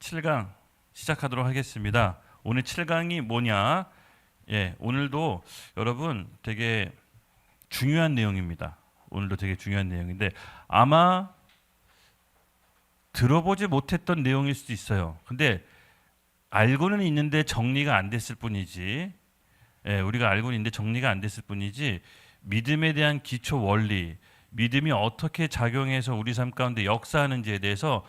7강 시작하도록 하겠습니다. 오늘 7강이 뭐냐? 오늘도 여러분 되게 중요한 내용입니다. 오늘도 되게 중요한 내용인데 아마 들어보지 못했던 내용일 수도 있어요. 근데 알고는 있는데 정리가 안 됐을 뿐이지, 우리가 알고는 있는데 정리가 안 됐을 뿐이지, 믿음에 대한 기초 원리, 믿음이 어떻게 작용해서 우리 삶 가운데 역사하는지에 대해서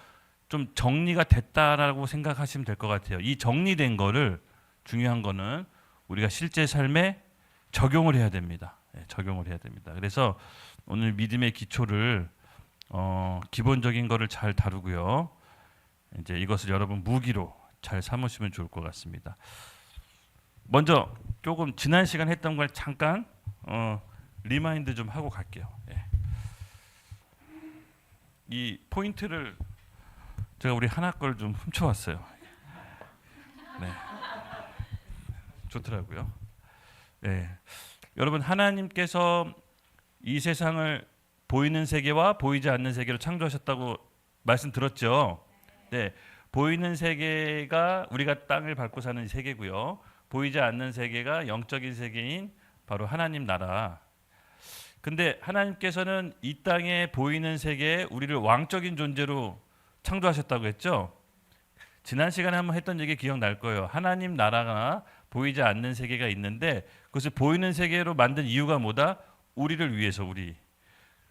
좀 정리가 됐다라고 생각하시면 될 것 같아요. 이 정리된 거를, 중요한 거는 우리가 실제 삶에 적용을 해야 됩니다. 적용을 해야 됩니다. 그래서 오늘 믿음의 기초를 기본적인 거를 잘 다루고요. 이제 이것을 여러분 무기로 잘 삼으시면 좋을 것 같습니다. 먼저 조금 지난 시간 했던 걸 잠깐 리마인드 좀 하고 갈게요. 이 포인트를 제가 우리 하나 걸 좀 훔쳐왔어요. 네, 좋더라고요. 여러분, 하나님께서 이 세상을 보이는 세계와 보이지 않는 세계로 창조하셨다고 말씀 들었죠. 네, 보이는 세계가 우리가 땅을 밟고 사는 세계고요. 보이지 않는 세계가 영적인 세계인 바로 하나님 나라. 근데 하나님께서는 이 땅에 보이는 세계에 우리를 왕적인 존재로 창조하셨다고 했죠. 지난 시간에 한번 했던 얘기 기억날 거예요. 하나님 나라가 보이지 않는 세계가 있는데 그것을 보이는 세계로 만든 이유가 뭐다? 우리를 위해서, 우리.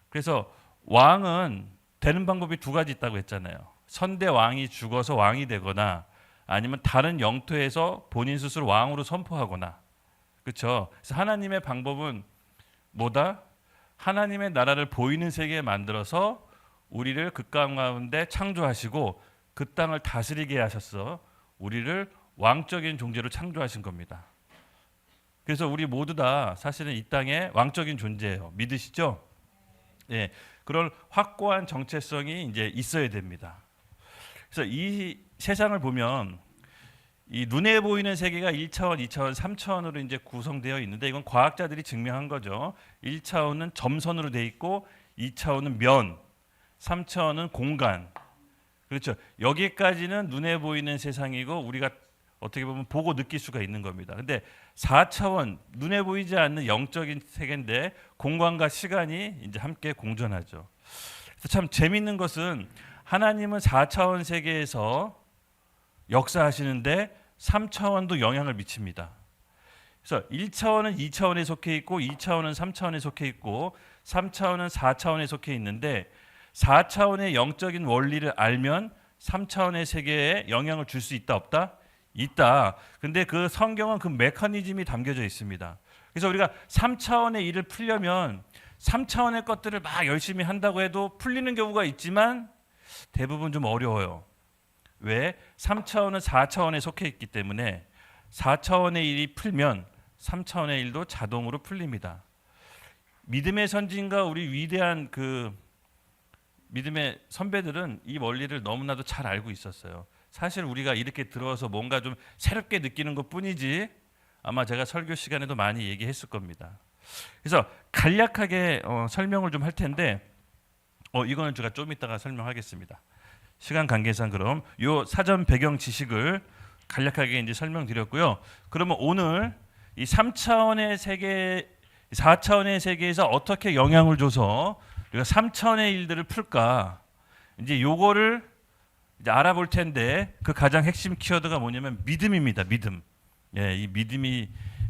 그래서 왕은 되는 방법이 두 가지 있다고 했잖아요. 선대 왕이 죽어서 왕이 되거나 아니면 다른 영토에서 본인 스스로 왕으로 선포하거나. 그렇죠? 그래서 하나님의 방법은 뭐다? 하나님의 나라를 보이는 세계에 만들어서 우리를 그 가운데 창조하시고 그 땅을 다스리게 하셨어. 우리를 왕적인 존재로 창조하신 겁니다. 그래서 우리 모두 다 사실은 이 땅에 왕적인 존재예요. 믿으시죠? 그런 확고한 정체성이 이제 있어야 됩니다. 그래서 이 세상을 보면 이 눈에 보이는 세계가 1차원, 2차원, 3차원으로 이제 구성되어 있는데 이건 과학자들이 증명한 거죠. 1차원은 점선으로 돼 있고 2차원은 면, 3차원은 공간. 그렇죠. 여기까지는 눈에 보이는 세상이고 우리가 어떻게 보면 보고 느낄 수가 있는 겁니다. 근데 4차원, 눈에 보이지 않는 영적인 세계인데 공간과 시간이 이제 함께 공존하죠. 그래서 참 재밌는 것은 하나님은 4차원 세계에서 역사하시는데 3차원도 영향을 미칩니다. 그래서 1차원은 2차원에 속해 있고 2차원은 3차원에 속해 있고 3차원은 4차원에 속해 있는데 4차원의 영적인 원리를 알면 3차원의 세계에 영향을 줄 수 있다, 없다? 있다. 근데 그 성경은 그 메커니즘이 담겨져 있습니다. 그래서 우리가 3차원의 일을 풀려면 3차원의 것들을 막 열심히 한다고 해도 풀리는 경우가 있지만 대부분 좀 어려워요. 왜? 3차원은 4차원에 속해 있기 때문에 4차원의 일이 풀면 3차원의 일도 자동으로 풀립니다. 믿음의 선진과 우리 위대한 그 믿음의 선배들은 이 원리를 너무나도 잘 알고 있었어요. 사실 우리가 이렇게 들어서 뭔가 좀 새롭게 느끼는 것뿐이지 아마 제가 설교 시간에도 많이 얘기했을 겁니다. 그래서 간략하게 설명을 좀 할 텐데 이거는 제가 좀 이따가 설명하겠습니다. 시간 관계상 그럼 요 사전 배경 지식을 간략하게 이제 설명드렸고요. 그러면 오늘 이 3차원의 세계, 4차원의 세계에서 어떻게 영향을 줘서 우리가 3차원의 일들을 풀까? 이제 요거를 이제 알아볼 텐데 그 가장 핵심 키워드가 뭐냐면 믿음입니다. 믿음. 이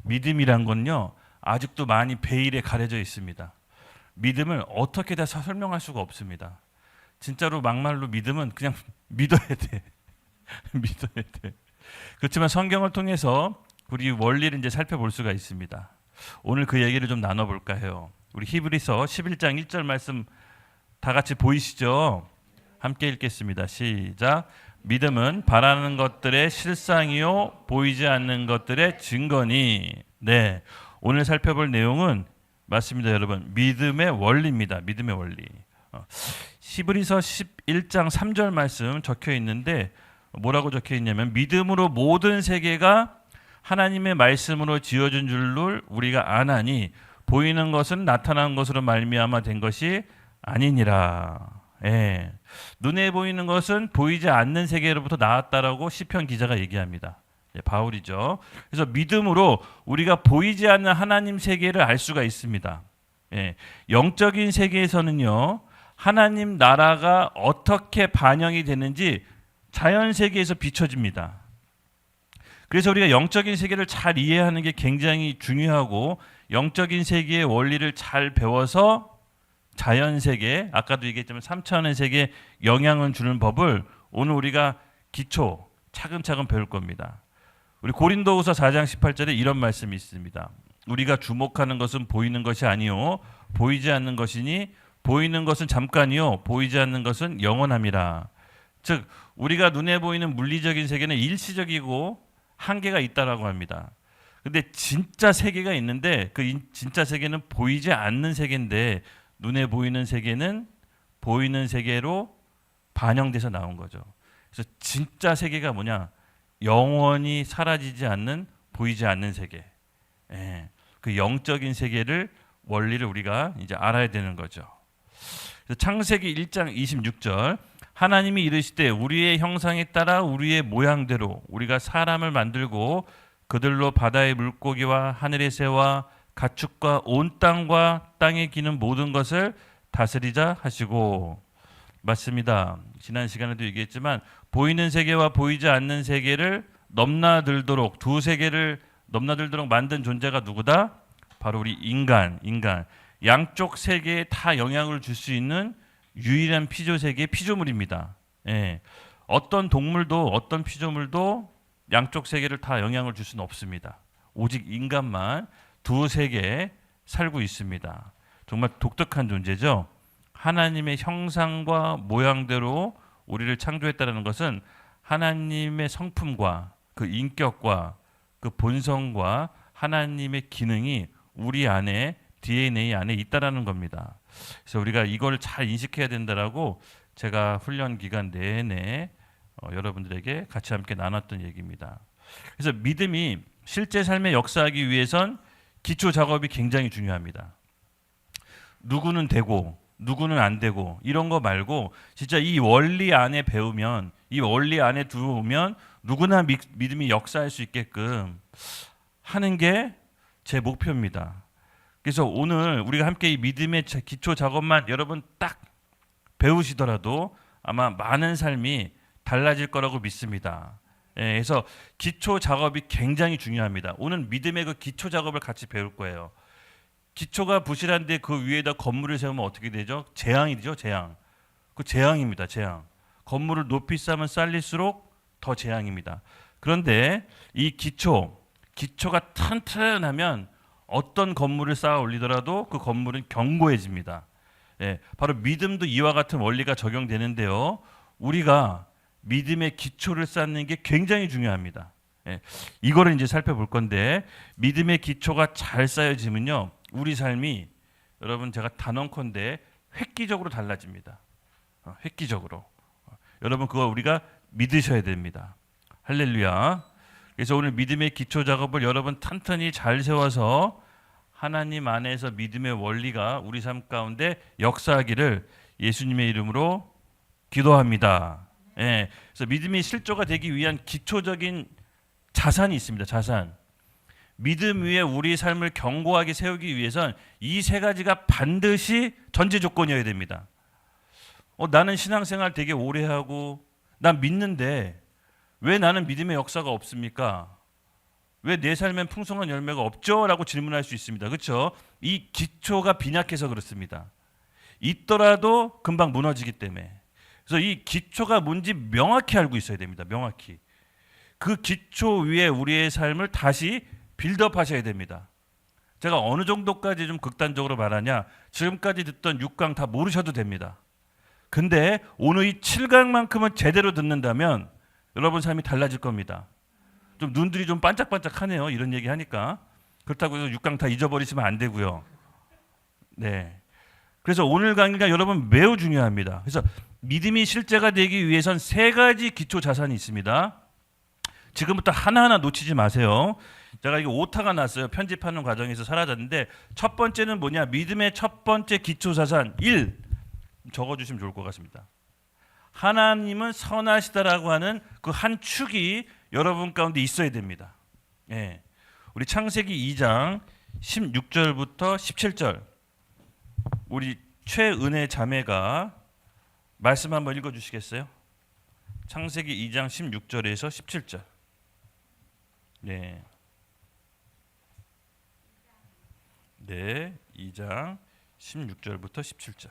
믿음이란 건요 아직도 많이 베일에 가려져 있습니다. 믿음을 어떻게 다 설명할 수가 없습니다. 진짜로 막말로 믿음은 그냥 믿어야 돼. 믿어야 돼. 그렇지만 성경을 통해서 우리 원리를 이제 살펴볼 수가 있습니다. 오늘 그 얘기를 좀 나눠볼까 해요. 우리 히브리서 11장 1절 말씀 다 같이 보이시죠? 함께 읽겠습니다. 시작. 믿음은 바라는 것들의 실상이요 보이지 않는 것들의 증거니. 네, 오늘 살펴볼 내용은 맞습니다, 여러분. 믿음의 원리입니다. 믿음의 원리. 히브리서 11장 3절 말씀 적혀 있는데 뭐라고 적혀 있냐면 믿음으로 모든 세계가 하나님의 말씀으로 지어진 줄을 우리가 아나니 보이는 것은 나타난 것으로 말미암아 된 것이 아니니라. 눈에 보이는 것은 보이지 않는 세계로부터 나왔다라고 시편 기자가 얘기합니다. 바울이죠. 그래서 믿음으로 우리가 보이지 않는 하나님 세계를 알 수가 있습니다. 영적인 세계에서는요, 하나님 나라가 어떻게 반영이 되는지 자연 세계에서 비춰집니다. 그래서 우리가 영적인 세계를 잘 이해하는 게 굉장히 중요하고, 영적인 세계의 원리를 잘 배워서 자연 세계, 아까도 얘기했지만 3차원의 세계에 영향을 주는 법을 오늘 우리가 기초 차근차근 배울 겁니다. 우리 고린도후서 4장 18절에 이런 말씀이 있습니다. 우리가 주목하는 것은 보이는 것이 아니요 보이지 않는 것이니 보이는 것은 잠깐이요 보이지 않는 것은 영원함이라. 즉 우리가 눈에 보이는 물리적인 세계는 일시적이고 한계가 있다라고 합니다. 근데 진짜 세계가 있는데 그 진짜 세계는 보이지 않는 세계인데, 눈에 보이는 세계는 보이는 세계로 반영돼서 나온 거죠. 그래서 진짜 세계가 뭐냐? 영원히 사라지지 않는 보이지 않는 세계. 그 영적인 세계를 원리를 우리가 이제 알아야 되는 거죠. 그래서 창세기 1장 26절, 하나님이 이르시되 우리의 형상에 따라 우리의 모양대로 우리가 사람을 만들고 그들로 바다의 물고기와 하늘의 새와 가축과 온 땅과 땅에 기는 모든 것을 다스리자 하시고. 맞습니다. 지난 시간에도 얘기했지만 보이는 세계와 보이지 않는 세계를 넘나들도록, 두 세계를 넘나들도록 만든 존재가 누구다? 바로 우리 인간. 양쪽 세계에 다 영향을 줄 수 있는 유일한 피조세계의 피조물입니다. 어떤 동물도 어떤 피조물도 양쪽 세계를 다 영향을 줄 수는 없습니다. 오직 인간만 두 세계에 살고 있습니다. 정말 독특한 존재죠. 하나님의 형상과 모양대로 우리를 창조했다는 것은 하나님의 성품과 그 인격과 그 본성과 하나님의 기능이 우리 안에, DNA 안에 있다라는 겁니다. 그래서 우리가 이걸 잘 인식해야 된다라고 제가 훈련 기간 내내 여러분들에게 같이 함께 나눴던 얘기입니다. 그래서 믿음이 실제 삶에 역사하기 위해선 기초 작업이 굉장히 중요합니다. 누구는 되고 누구는 안 되고 이런 거 말고 진짜 이 원리 안에 배우면, 이 원리 안에 들어오면 누구나 믿음이 역사할 수 있게끔 하는 게 제 목표입니다. 그래서 오늘 우리가 함께 이 믿음의 기초 작업만 여러분 딱 배우시더라도 아마 많은 삶이 달라질 거라고 믿습니다. 그래서 기초 작업이 굉장히 중요합니다. 오늘 믿음의 그 기초 작업을 같이 배울 거예요. 기초가 부실한데 그 위에다 건물을 세우면 어떻게 되죠? 재앙이죠, 재앙. 그 재앙입니다, 재앙. 건물을 높이 쌓으면 쌓일수록 더 재앙입니다. 그런데 이 기초가 튼튼하면 어떤 건물을 쌓아 올리더라도 그 건물은 견고해집니다. 바로 믿음도 이와 같은 원리가 적용되는데요. 우리가 믿음의 기초를 쌓는 게 굉장히 중요합니다. 이거를 이제 살펴볼 건데, 믿음의 기초가 잘 쌓여지면요, 우리 삶이, 여러분 제가 단언컨대 획기적으로 달라집니다. 획기적으로. 여러분 그거 우리가 믿으셔야 됩니다. 할렐루야. 그래서 오늘 믿음의 기초 작업을 여러분 탄탄히 잘 세워서 하나님 안에서 믿음의 원리가 우리 삶 가운데 역사하기를 예수님의 이름으로 기도합니다. 그래서 믿음이 실조가 되기 위한 기초적인 자산이 있습니다. 자산. 믿음 위에 우리 삶을 견고하게 세우기 위해선 이 세 가지가 반드시 전제 조건이어야 됩니다. 나는 신앙생활 되게 오래 하고 난 믿는데 왜 나는 믿음의 역사가 없습니까? 왜 내 삶엔 풍성한 열매가 없죠? 라고 질문할 수 있습니다. 그렇죠? 이 기초가 빈약해서 그렇습니다. 있더라도 금방 무너지기 때문에. 그래서 이 기초가 뭔지 명확히 알고 있어야 됩니다. 명확히. 그 기초 위에 우리의 삶을 다시 빌드업 하셔야 됩니다. 제가 어느 정도까지 좀 극단적으로 말하냐, 지금까지 듣던 6강 다 모르셔도 됩니다. 근데 오늘 이 7강만큼은 제대로 듣는다면 여러분 삶이 달라질 겁니다. 좀 눈들이 좀 반짝반짝하네요. 이런 얘기 하니까. 그렇다고 해서 6강 다 잊어버리시면 안 되고요. 네. 그래서 오늘 강의가 여러분 매우 중요합니다. 그래서 믿음이 실제가 되기 위해선 세 가지 기초 자산이 있습니다. 지금부터 하나하나 놓치지 마세요. 제가 이게 오타가 났어요. 편집하는 과정에서 사라졌는데, 첫 번째는 뭐냐? 믿음의 첫 번째 기초 자산 1. 적어주시면 좋을 것 같습니다. 하나님은 선하시다라고 하는 그 한 축이 여러분 가운데 있어야 됩니다. 예. 우리 창세기 2장 16절부터 17절 우리 최은혜 자매가 말씀 한번 읽어주시겠어요? 창세기 2장 16절에서 17절. 네. 네, 2장 16절부터 17절.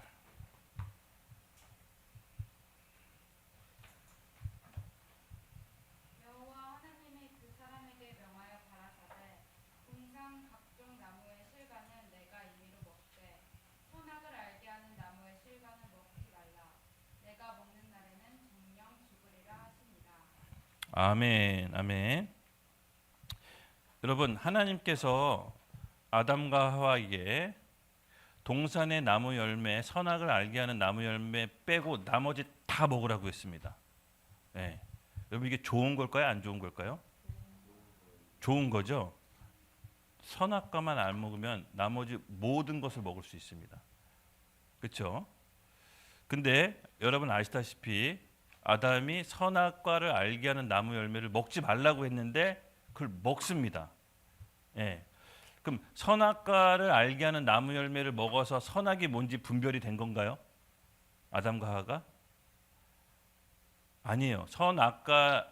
여호와 하나님이 그 사람에게 명하여 가라사대 동산 각종 나무의 실과는 내가 임의로 먹되 선악을 알게 하는 나무의 실과는 먹지 말라. 내가 먹는 날에는 정령 죽으리라 하시니라. 아멘, 아멘. 여러분, 하나님께서 아담과 하와에게 동산의 나무 열매, 선악을 알게 하는 나무 열매 빼고 나머지 다 먹으라고 했습니다. 네. 여러분 이게 좋은 걸까요? 안 좋은 걸까요? 좋은 거죠. 선악과만 안 먹으면 나머지 모든 것을 먹을 수 있습니다. 그렇죠? 근데 여러분 아시다시피 아담이 선악과를 알게 하는 나무 열매를 먹지 말라고 했는데 그걸 먹습니다. 예. 그럼 선악과를 알게 하는 나무 열매를 먹어서 선악이 뭔지 분별이 된 건가요? 아담과 하와가? 아니에요. 선악과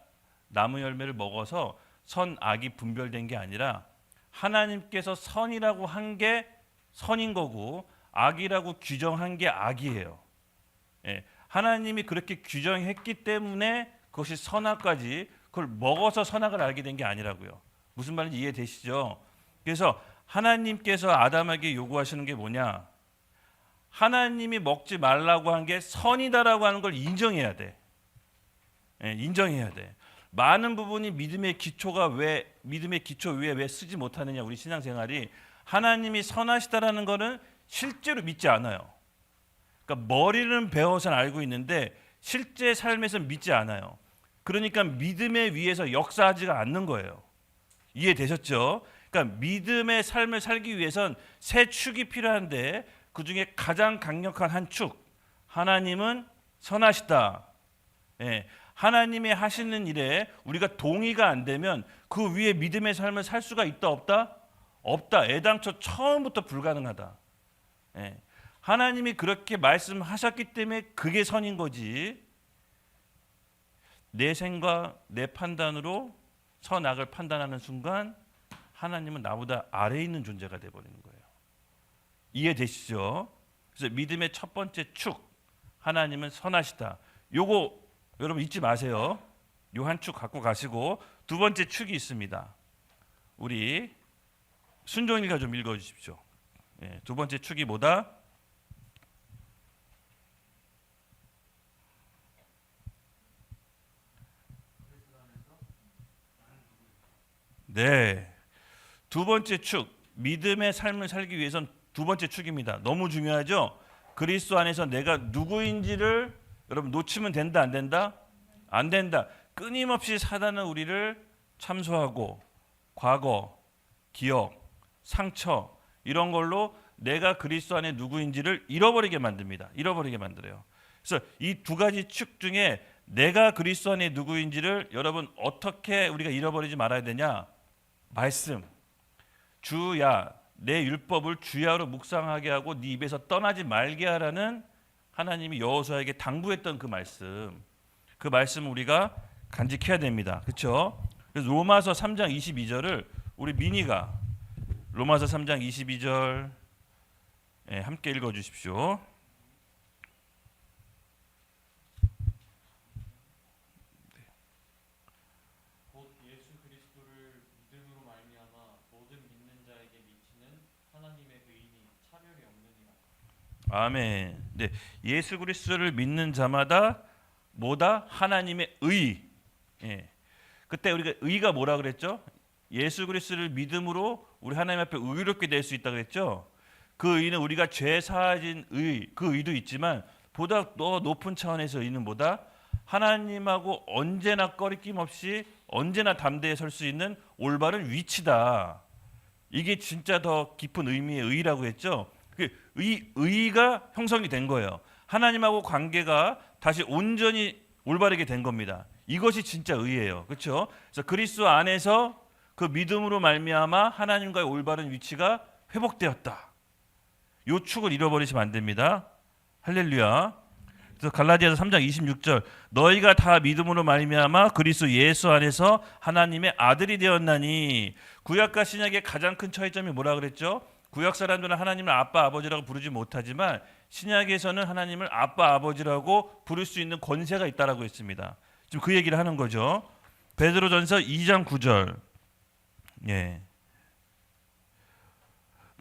나무 열매를 먹어서 선악이 분별된 게 아니라 하나님께서 선이라고 한 게 선인 거고 악이라고 규정한 게 악이에요. 예. 하나님이 그렇게 규정했기 때문에 그것이 선악까지 그걸 먹어서 선악을 알게 된 게 아니라고요. 무슨 말인지 이해되시죠? 그래서 하나님께서 아담에게 요구하시는 게 뭐냐? 하나님이 먹지 말라고 한 게 선이다라고 하는 걸 인정해야 돼. 예, 인정해야 돼. 많은 부분이 믿음의 기초가 왜 믿음의 기초 위에 왜 쓰지 못하느냐? 우리 신앙생활이 하나님이 선하시다라는 거는 실제로 믿지 않아요. 그러니까 머리는 배워서는 알고 있는데 실제 삶에서 믿지 않아요. 그러니까 믿음의 위에서 역사하지가 않는 거예요. 이해되셨죠? 그러니까 믿음의 삶을 살기 위해선 세 축이 필요한데 그 중에 가장 강력한 한 축, 하나님은 선하시다. 예, 하나님이 하시는 일에 우리가 동의가 안 되면 그 위에 믿음의 삶을 살 수가 있다 없다? 없다. 애당초 처음부터 불가능하다. 예, 하나님이 그렇게 말씀하셨기 때문에 그게 선인 거지. 내 생각, 내 판단으로 선악을 판단하는 순간 하나님은 나보다 아래에 있는 존재가 되어버리는 거예요. 이해되시죠? 그래서 믿음의 첫 번째 축, 하나님은 선하시다. 요거 여러분 잊지 마세요. 요 한 축 갖고 가시고 두 번째 축이 있습니다. 우리 순종이가 좀 읽어주십시오. 예, 두 번째 축이 뭐다? 네. 두 번째 축, 믿음의 삶을 살기 위해선 두 번째 축입니다. 너무 중요하죠? 그리스도 안에서 내가 누구인지를 여러분 놓치면 된다, 안 된다? 안 된다. 끊임없이 사단은 우리를 참소하고 과거, 기억, 상처 이런 걸로 내가 그리스도 안에 누구인지를 잃어버리게 만듭니다. 잃어버리게 만들어요. 그래서 이 두 가지 축 중에 내가 그리스도 안에 누구인지를 여러분 어떻게 우리가 잃어버리지 말아야 되냐? 말씀. 주야 내 율법을 주야로 묵상하게 하고 네 입에서 떠나지 말게 하라는 하나님이 여호수아에게 당부했던 그 말씀 우리가 간직해야 됩니다. 그렇죠? 그래서 로마서 3장 22절을 우리 미니가 로마서 3장 22절 함께 읽어 주십시오. 곧 예수 그리스도를 믿음으로 말미암아 모든 믿는 자에게 미치는 하나님의 의인이 차별이 없느니라. 아멘. 네, 예수 그리스도를 믿는 자마다 뭐다? 하나님의 의. 예. 그때 우리가 의가 뭐라 그랬죠? 예수 그리스도를 믿음으로 우리 하나님 앞에 의롭게 될 수 있다 그랬죠? 그 의는 우리가 죄 사하진 의, 그 의도 있지만 보다 더 높은 차원에서 의는 뭐다? 하나님하고 언제나 꺼리낌 없이 언제나 담대히 설 수 있는 올바른 위치다. 이게 진짜 더 깊은 의미의 의라고 했죠. 의가 형성이 된 거예요. 하나님하고 관계가 다시 온전히 올바르게 된 겁니다. 이것이 진짜 의예요. 그렇죠? 그래서 그리스도 안에서 그 믿음으로 말미암아 하나님과의 올바른 위치가 회복되었다. 요 축을 잃어버리시면 안 됩니다. 할렐루야. 그래서 갈라디아서 3장 26절 너희가 다 믿음으로 말미암아 그리스도 예수 안에서 하나님의 아들이 되었나니. 구약과 신약의 가장 큰 차이점이 뭐라 그랬죠? 구약 사람들은 하나님을 아빠 아버지라고 부르지 못하지만 신약에서는 하나님을 아빠 아버지라고 부를 수 있는 권세가 있다라고 했습니다. 지금 그 얘기를 하는 거죠. 베드로전서 2장 9절. 예.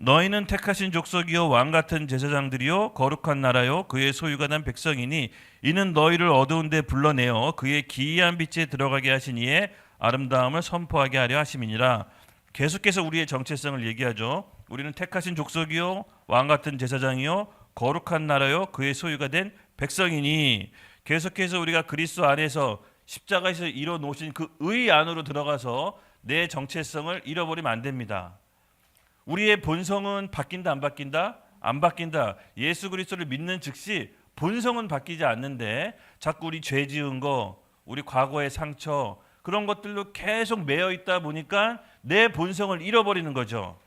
너희는 택하신 족속이요 왕 같은 제사장들이요 거룩한 나라요 그의 소유가 난 백성이니 이는 너희를 어두운 데 불러내어 그의 기이한 빛에 들어가게 하신 이의 아름다움을 선포하게 하려 하심이니라. 계속해서 우리의 정체성을 얘기하죠. 우리는 택하신 족속이요 왕 같은 제사장이요 거룩한 나라요 그의 소유가 된 백성이니. 계속해서 우리가 그리스도 안에서 십자가에서 이뤄 놓으신 그 의 안으로 들어가서 내 정체성을 잃어버리면 안 됩니다. 우리의 본성은 바뀐다 안 바뀐다? 안 바뀐다. 예수 그리스도를 믿는 즉시 본성은 바뀌지 않는데 자꾸 우리 죄 지은 거, 우리 과거의 상처 그런 것들로 계속 매여 있다 보니까 내 본성을 잃어버리는 거죠.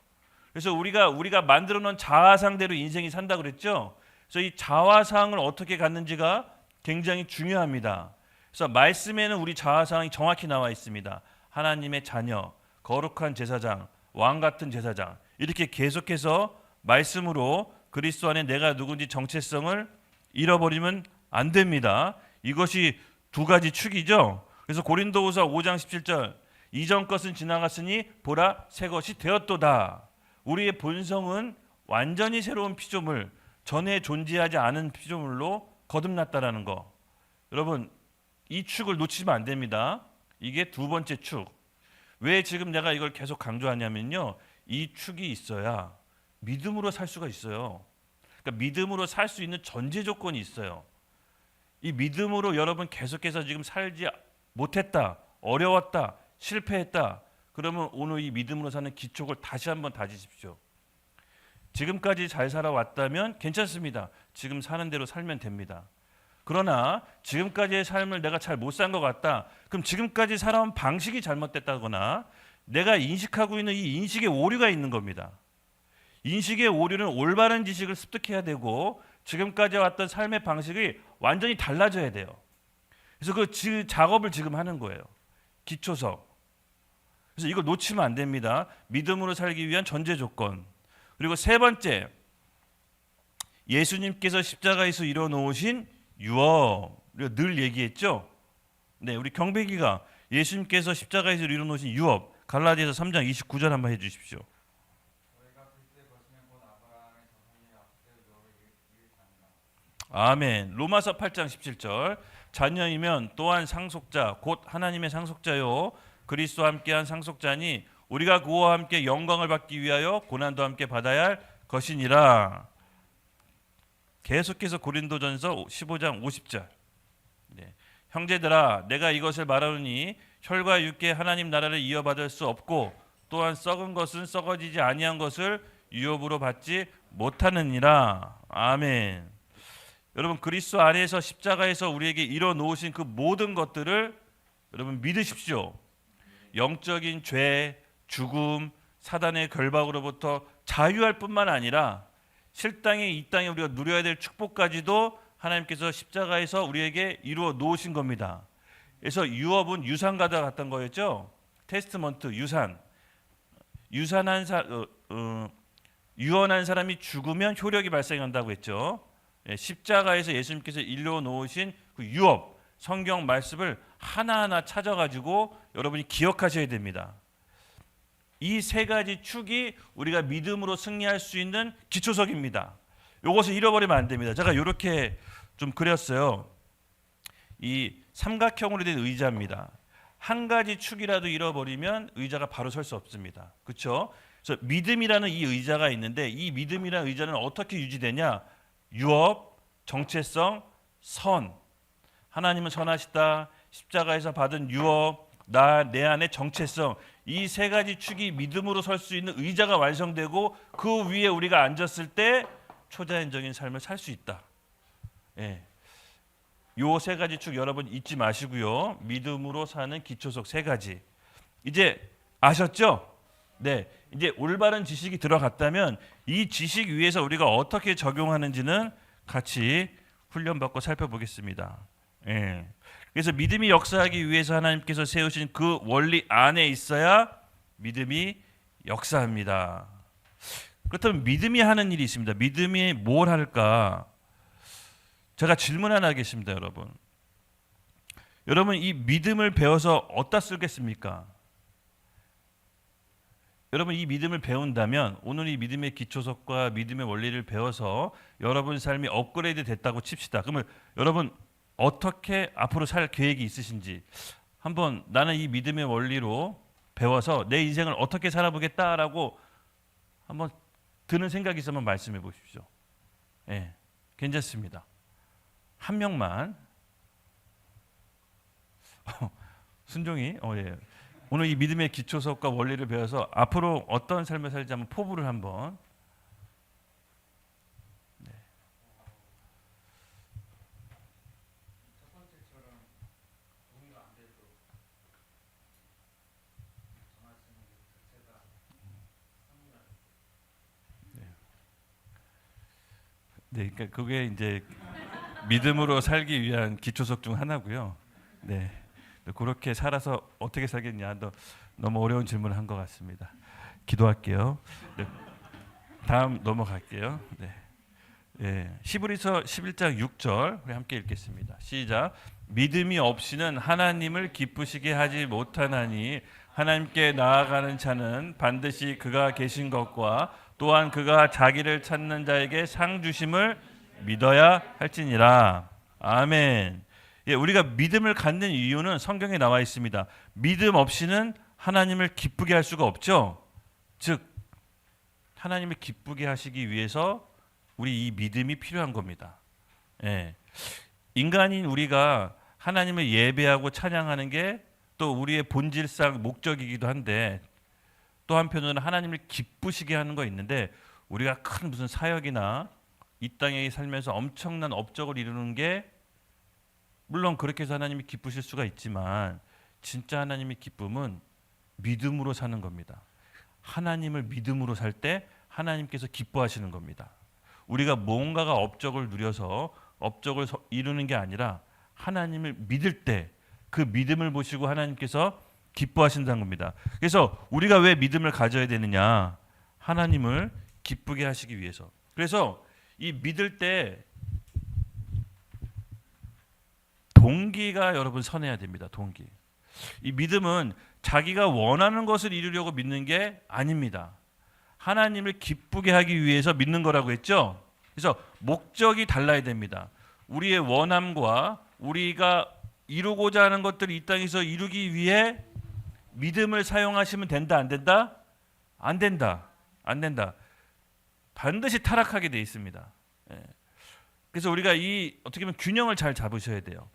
그래서 우리가 만들어 놓은 자아상대로 인생이 산다 그랬죠. 그래서 이 자아상을 어떻게 갖는지가 굉장히 중요합니다. 그래서 말씀에는 우리 자아상이 정확히 나와 있습니다. 하나님의 자녀, 거룩한 제사장, 왕 같은 제사장. 이렇게 계속해서 말씀으로 그리스도 안에 내가 누군지 정체성을 잃어버리면 안 됩니다. 이것이 두 가지 축이죠. 그래서 고린도후서 5장 17절 이전 것은 지나갔으니 보라 새 것이 되었도다. 우리의 본성은 완전히 새로운 피조물, 전에 존재하지 않은 피조물로 거듭났다라는 거. 여러분 이 축을 놓치면 안 됩니다. 이게 두 번째 축. 왜 지금 내가 이걸 계속 강조하냐면요. 이 축이 있어야 믿음으로 살 수가 있어요. 그러니까 믿음으로 살 수 있는 전제 조건이 있어요. 이 믿음으로 여러분 계속해서 지금 살지 못했다, 어려웠다, 실패했다. 그러면 오늘 이 믿음으로 사는 기초를 다시 한번 다지십시오. 지금까지 잘 살아왔다면 괜찮습니다. 지금 사는 대로 살면 됩니다. 그러나 지금까지의 삶을 내가 잘 못 산 것 같다. 그럼 지금까지 살아온 방식이 잘못됐다거나 내가 인식하고 있는 이 인식의 오류가 있는 겁니다. 인식의 오류는 올바른 지식을 습득해야 되고 지금까지 왔던 삶의 방식이 완전히 달라져야 돼요. 그래서 그 작업을 지금 하는 거예요. 기초석. 그래서 이걸 놓치면 안 됩니다. 믿음으로 살기 위한 전제 조건. 그리고 세 번째, 예수님께서 십자가에서 이뤄 놓으신 유업. 우리가 늘 얘기했죠. 네, 우리 경배기가 예수님께서 십자가에서 이뤄 놓으신 유업. 갈라디아서 3장 29절 한번 해 주십시오. 아멘. 로마서 8장 17절 자녀이면 또한 상속자 곧 하나님의 상속자요 그리스도와 함께한 상속자니 우리가 그와 함께 영광을 받기 위하여 고난도 함께 받아야 할 것이니라. 계속해서 고린도전서 15장 50절 네. 형제들아 내가 이것을 말하노니 혈과 육계 하나님 나라를 이어받을 수 없고 또한 썩은 것은 썩어지지 아니한 것을 유업으로 받지 못하느니라. 아멘. 여러분 그리스도 안에서 십자가에서 우리에게 이뤄 놓으신 그 모든 것들을 여러분 믿으십시오. 영적인 죄, 죽음, 사단의 결박으로부터 자유할 뿐만 아니라 실당의 이 땅에 우리가 누려야 될 축복까지도 하나님께서 십자가에서 우리에게 이루어 놓으신 겁니다. 그래서 유업은 유산과도 같은 거였죠. 테스트먼트 유산. 유언한 사람이 죽으면 효력이 발생한다고 했죠. 십자가에서 예수님께서 일러 놓으신 그 유업 성경 말씀을 하나하나 찾아가지고 여러분이 기억하셔야 됩니다. 이 세 가지 축이 우리가 믿음으로 승리할 수 있는 기초석입니다. 이것을 잃어버리면 안 됩니다. 제가 이렇게 좀 그렸어요. 이 삼각형으로 된 의자입니다. 한 가지 축이라도 잃어버리면 의자가 바로 설 수 없습니다. 그렇죠? 그래서 믿음이라는 이 의자가 있는데 이 믿음이라는 의자는 어떻게 유지되냐? 유업, 정체성, 선. 하나님은 선하시다. 십자가에서 받은 유업, 내 안의 정체성. 이 세 가지 축이 믿음으로 설 수 있는 의자가 완성되고 그 위에 우리가 앉았을 때 초자연적인 삶을 살 수 있다. 예. 요 세 가지 축 여러분 잊지 마시고요. 믿음으로 사는 기초석 세 가지. 이제 아셨죠? 네. 이제 올바른 지식이 들어갔다면 이 지식 위에서 우리가 어떻게 적용하는지는 같이 훈련받고 살펴보겠습니다. 예. 그래서 믿음이 역사하기 위해서 하나님께서 세우신 그 원리 안에 있어야 믿음이 역사합니다. 그렇다면 믿음이 하는 일이 있습니다. 믿음이 뭘 할까? 제가 질문 하나 하겠습니다, 여러분. 여러분 이 믿음을 배워서 어디다 쓰겠습니까? 여러분 이 믿음을 배운다면 오늘 이 믿음의 기초석과 믿음의 원리를 배워서 여러분 삶이 업그레이드 됐다고 칩시다. 그러면 여러분 어떻게 앞으로 살 계획이 있으신지 한번 나는 이 믿음의 원리로 배워서 내 인생을 어떻게 살아보겠다라고 한번 드는 생각이 있으면 말씀해 보십시오. 예, 괜찮습니다. 한 명만. 순종이 예. 오늘 이 믿음의 기초석과 원리를 배워서 앞으로 어떤 삶을 살지 한번 포부를 한번. 네. 첫 번째처럼 동의가 안 돼도 전하시는 것 자체가 합니다. 네, 그러니까 그게 이제 믿음으로 살기 위한 기초석 중 하나고요. 네, 그렇게 살아서 어떻게 살겠냐, 너무 어려운 질문을 한 것 같습니다. 기도할게요. 네, 다음 넘어갈게요. 네, 예, 히브리서 11장 6절 우리 함께 읽겠습니다. 시작. 믿음이 없이는 하나님을 기쁘시게 하지 못하나니 하나님께 나아가는 자는 반드시 그가 계신 것과 또한 그가 자기를 찾는 자에게 상 주심을 믿어야 할지니라. 아멘. 예, 우리가 믿음을 갖는 이유는 성경에 나와 있습니다. 믿음 없이는 하나님을 기쁘게 할 수가 없죠. 즉 하나님을 기쁘게 하시기 위해서 우리 이 믿음이 필요한 겁니다. 예. 인간인 우리가 하나님을 예배하고 찬양하는 게 또 우리의 본질상 목적이기도 한데 또 한편으로는 하나님을 기쁘시게 하는 거 있는데 우리가 큰 무슨 사역이나 이 땅에 살면서 엄청난 업적을 이루는 게 물론 그렇게 해서 하나님이 기쁘실 수가 있지만 진짜 하나님의 기쁨은 믿음으로 사는 겁니다. 하나님을 믿음으로 살 때 하나님께서 기뻐하시는 겁니다. 우리가 뭔가가 업적을 누려서 업적을 이루는 게 아니라 하나님을 믿을 때 그 믿음을 보시고 하나님께서 기뻐하신다는 겁니다. 그래서 우리가 왜 믿음을 가져야 되느냐? 하나님을 기쁘게 하시기 위해서. 그래서 이 믿을 때 동기가 여러분 선해야 됩니다. 동기. 이 믿음은 자기가 원하는 것을 이루려고 믿는 게 아닙니다. 하나님을 기쁘게 하기 위해서 믿는 거라고 했죠. 그래서 목적이 달라야 됩니다. 우리의 원함과 우리가 이루고자 하는 것들을 이 땅에서 이루기 위해 믿음을 사용하시면 된다, 안 된다? 안 된다. 안 된다. 반드시 타락하게 돼 있습니다. 예. 그래서 우리가 이 어떻게 보면 균형을 잘 잡으셔야 돼요.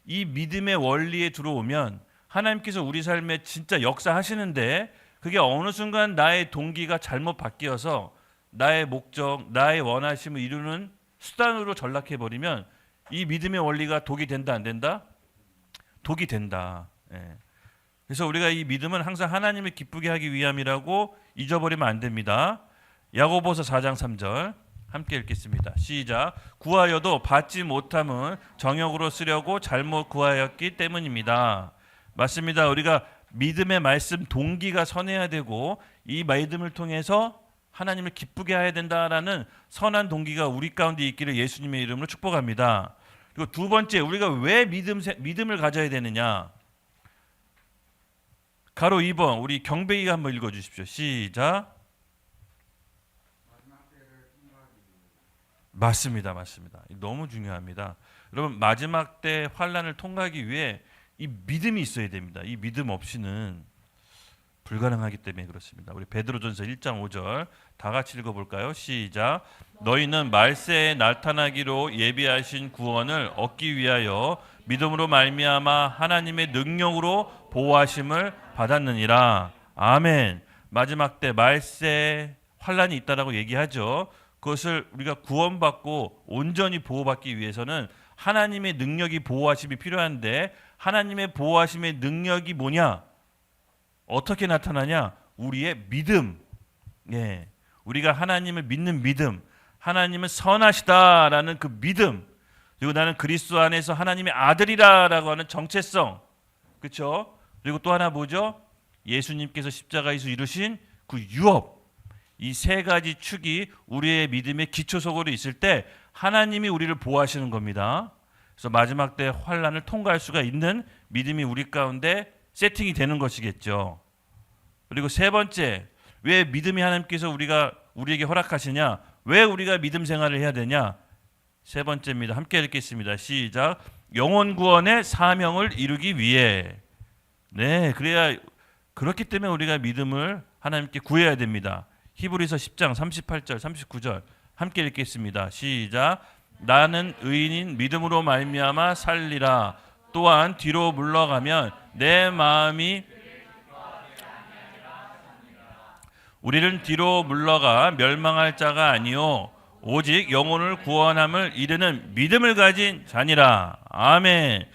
이 믿음의 원리에 들어오면 하나님께서 우리 삶에 진짜 역사하시는데 그게 어느 순간 나의 동기가 잘못 바뀌어서 나의 목적, 나의 원하심을 이루는 수단으로 전락해 버리면 이 믿음의 원리가 독이 된다, 안 된다? 독이 된다. 예. 그래서 우리가 이 믿음은 항상 하나님을 기쁘게 하기 위함이라고 잊어버리면 안 됩니다. 야고보서 4장 3절 함께 읽겠습니다. 시작. 구하여도 받지 못함은 정욕으로 쓰려고 잘못 구하였기 때문입니다. 맞습니다. 우리가 믿음의 말씀 동기가 선해야 되고 이 믿음을 통해서 하나님을 기쁘게 해야 된다라는 선한 동기가 우리 가운데 있기를 예수님의 이름으로 축복합니다. 그리고 두 번째, 우리가 왜 믿음을 가져야 되느냐? 가로 2번 우리 경배이가 한번 읽어주십시오. 시작. 맞습니다. 맞습니다. 너무 중요합니다. 여러분 마지막 때 환난을 통과하기 위해 이 믿음이 있어야 됩니다. 이 믿음 없이는 불가능하기 때문에 그렇습니다. 우리 베드로전서 1장 5절 다 같이 읽어볼까요? 시작. 너희는 말세에 나타나기로 예비하신 구원을 얻기 위하여 믿음으로 말미암아 하나님의 능력으로 보호하심을 받았느니라. 아멘. 마지막 때 말세 환난이 있다라고 얘기하죠. 그것을 우리가 구원받고 온전히 보호받기 위해서는 하나님의 능력이 보호하심이 필요한데 하나님의 보호하심의 능력이 뭐냐? 어떻게 나타나냐? 우리의 믿음. 예. 우리가 하나님을 믿는 믿음. 하나님은 선하시다라는 그 믿음. 그리고 나는 그리스도 안에서 하나님의 아들이라고 하는 정체성. 그렇죠? 그리고 또 하나 뭐죠? 예수님께서 십자가에서 이루신 그 유업. 이 세 가지 축이 우리의 믿음의 기초석으로 있을 때 하나님이 우리를 보호하시는 겁니다. 그래서 마지막 때 환난을 통과할 수가 있는 믿음이 우리 가운데 세팅이 되는 것이겠죠. 그리고 세 번째, 왜 믿음이 하나님께서 우리에게 허락하시냐? 왜 우리가 믿음 생활을 해야 되냐? 세 번째입니다. 함께 읽겠습니다. 시작. 영혼 구원의 사명을 이루기 위해. 네, 그렇기 때문에 우리가 믿음을 하나님께 구해야 됩니다. 히브리서 10장 38절 39절 함께 읽겠습니다. 시작. 나는 의인인 믿음으로 말미암아 살리라. 또한 뒤로 물러가면 내 마음이 우리는 뒤로 물러가 멸망할 자가 아니요 오직 영혼을 구원함을 이르는 믿음을 가진 자니라. 아멘.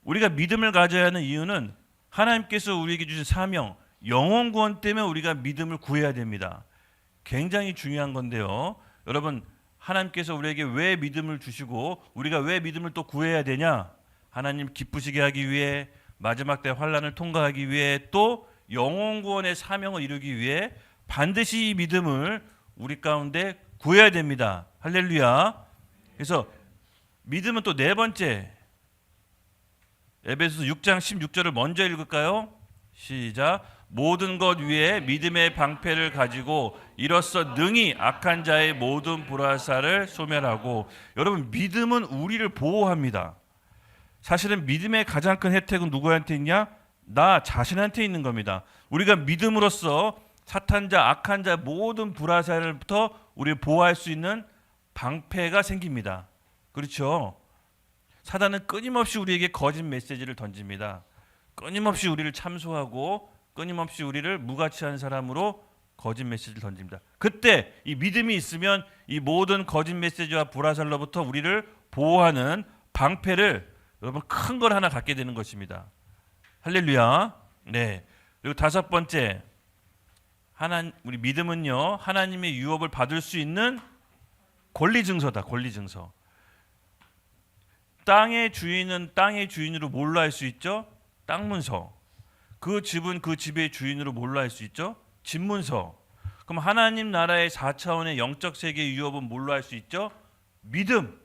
우리가 믿음을 가져야 하는 이유는 하나님께서 우리에게 주신 사명, 영혼 구원 때문에 우리가 믿음을 구해야 됩니다. 굉장히 중요한 건데요. 여러분, 하나님께서 우리에게 왜 믿음을 주시고 우리가 왜 믿음을 또 구해야 되냐? 하나님 기쁘시게 하기 위해, 마지막 때 환난을 통과하기 위해, 또 영혼 구원의 사명을 이루기 위해 반드시 이 믿음을 우리 가운데 구해야 됩니다. 할렐루야. 그래서 믿음은 또 네 번째, 에베소서 6장 16절을 먼저 읽을까요? 시작. 모든 것 위에 믿음의 방패를 가지고 이로써 능히 악한 자의 모든 불화살을 소멸하고. 여러분, 믿음은 우리를 보호합니다. 사실은 믿음의 가장 큰 혜택은 누구한테 있냐? 나 자신한테 있는 겁니다. 우리가 믿음으로써 사탄자, 악한 자 모든 불화살부터 우리를 보호할 수 있는 방패가 생깁니다. 그렇죠? 사단은 끊임없이 우리에게 거짓 메시지를 던집니다. 끊임없이 우리를 참소하고 끊임없이 우리를 무가치한 사람으로 거짓 메시지를 던집니다. 그때 이 믿음이 있으면 이 모든 거짓 메시지와 불화살로부터 우리를 보호하는 방패를 여러분 큰 걸 하나 갖게 되는 것입니다. 할렐루야. 네. 그리고 다섯 번째, 우리 믿음은요 하나님의 유업을 받을 수 있는 권리 증서다. 권리 증서. 땅의 주인은 땅의 주인으로 뭘로 할 수 있죠? 땅 문서. 그 집은 그 집의 주인으로 뭘로 할 수 있죠? 집 문서. 그럼 하나님 나라의 4차원의 영적 세계의 유업은 뭘로 할 수 있죠? 믿음.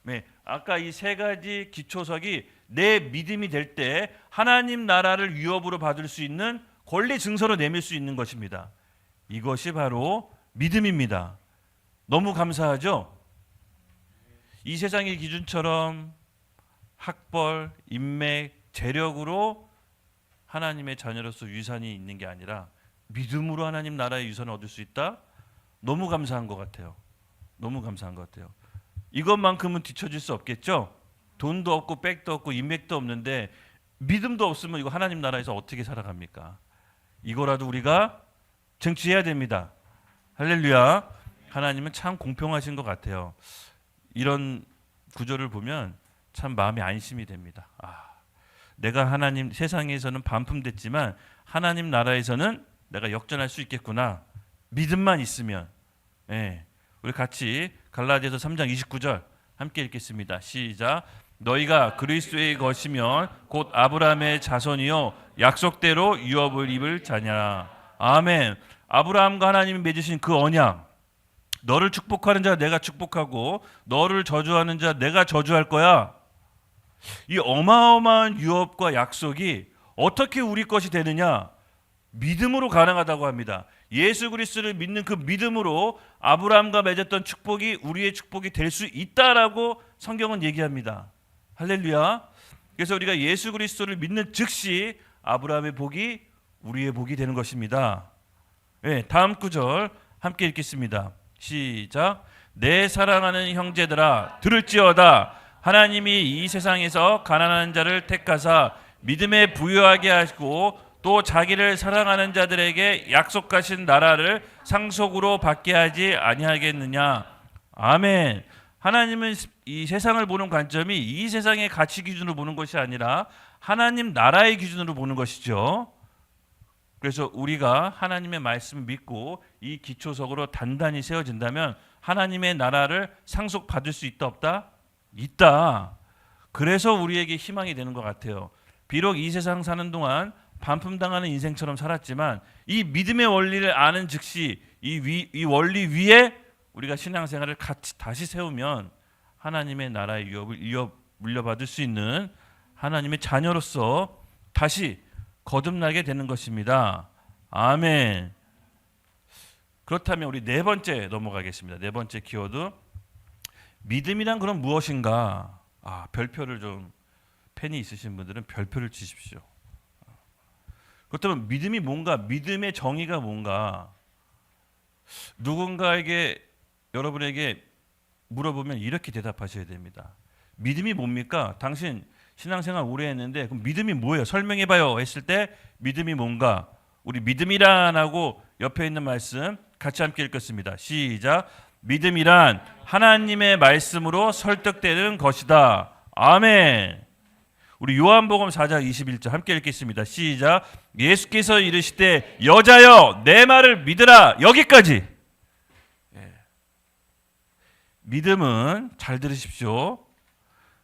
네, 아까 이 세 가지 기초석이 내 믿음이 될 때 하나님 나라를 유업으로 받을 수 있는 권리 증서로 내밀 수 있는 것입니다. 이것이 바로 믿음입니다. 너무 감사하죠? 이 세상의 기준처럼 학벌, 인맥, 재력으로 하나님의 자녀로서 유산이 있는 게 아니라 믿음으로 하나님 나라의 유산을 얻을 수 있다? 너무 감사한 것 같아요. 너무 감사한 것 같아요. 이것만큼은 뒤처질 수 없겠죠? 돈도 없고 백도 없고 인맥도 없는데 믿음도 없으면 이거 하나님 나라에서 어떻게 살아갑니까? 이거라도 우리가 쟁취해야 됩니다. 할렐루야. 하나님은 참 공평하신 것 같아요. 이런 구조를 보면 참 마음이 안심이 됩니다. 내가 하나님 세상에서는 반품됐지만 하나님 나라에서는 내가 역전할 수 있겠구나. 믿음만 있으면. 예. 우리 같이 갈라디아서 3장 29절 함께 읽겠습니다. 시작. 너희가 그리스도의 것이면 곧 아브라함의 자손이요 약속대로 유업을 입을 자냐. 아멘. 아브라함과 하나님이 맺으신 그 언약. 너를 축복하는 자 내가 축복하고 너를 저주하는 자 내가 저주할 거야. 이 어마어마한 유업과 약속이 어떻게 우리 것이 되느냐? 믿음으로 가능하다고 합니다. 예수 그리스도를 믿는 그 믿음으로 아브라함과 맺었던 축복이 우리의 축복이 될 수 있다라고 성경은 얘기합니다. 할렐루야. 그래서 우리가 예수 그리스도를 믿는 즉시 아브라함의 복이 우리의 복이 되는 것입니다. 네, 다음 구절 함께 읽겠습니다. 시작. 내 사랑하는 형제들아 들을지어다. 하나님이 이 세상에서 가난한 자를 택하사 믿음에 부유하게 하시고 또 자기를 사랑하는 자들에게 약속하신 나라를 상속으로 받게 하지 아니하겠느냐. 아멘. 하나님은 이 세상을 보는 관점이 이 세상의 가치 기준으로 보는 것이 아니라 하나님 나라의 기준으로 보는 것이죠. 그래서 우리가 하나님의 말씀을 믿고 이 기초석으로 단단히 세워진다면 하나님의 나라를 상속받을 수 있다 없다? 있다. 그래서 우리에게 희망이 되는 것 같아요. 비록 이 세상 사는 동안 반품당하는 인생처럼 살았지만 이 믿음의 원리를 아는 즉시 이 원리 위에 우리가 신앙생활을 같이 다시 세우면 하나님의 나라의 유업을 물려받을 수 있는 하나님의 자녀로서 다시 거듭나게 되는 것입니다. 아멘. 그렇다면 우리 네 번째 넘어가겠습니다. 네 번째 키워드, 믿음이란 그럼 무엇인가? 별표를 좀 펜이 있으신 분들은 별표를 치십시오. 그렇다면 믿음이 뭔가? 믿음의 정의가 뭔가? 누군가에게 여러분에게 물어보면 이렇게 대답하셔야 됩니다. 믿음이 뭡니까? 당신 신앙생활 오래 했는데 그럼 믿음이 뭐예요? 설명해봐요 했을 때 믿음이 뭔가? 우리 믿음이란 하고 옆에 있는 말씀 같이 함께 읽겠습니다. 시작. 믿음이란 하나님의 말씀으로 설득되는 것이다. 아멘. 우리 요한복음 4장 21절 함께 읽겠습니다. 시작. 예수께서 이르시되 여자여 내 말을 믿으라. 여기까지. 믿음은 잘 들으십시오.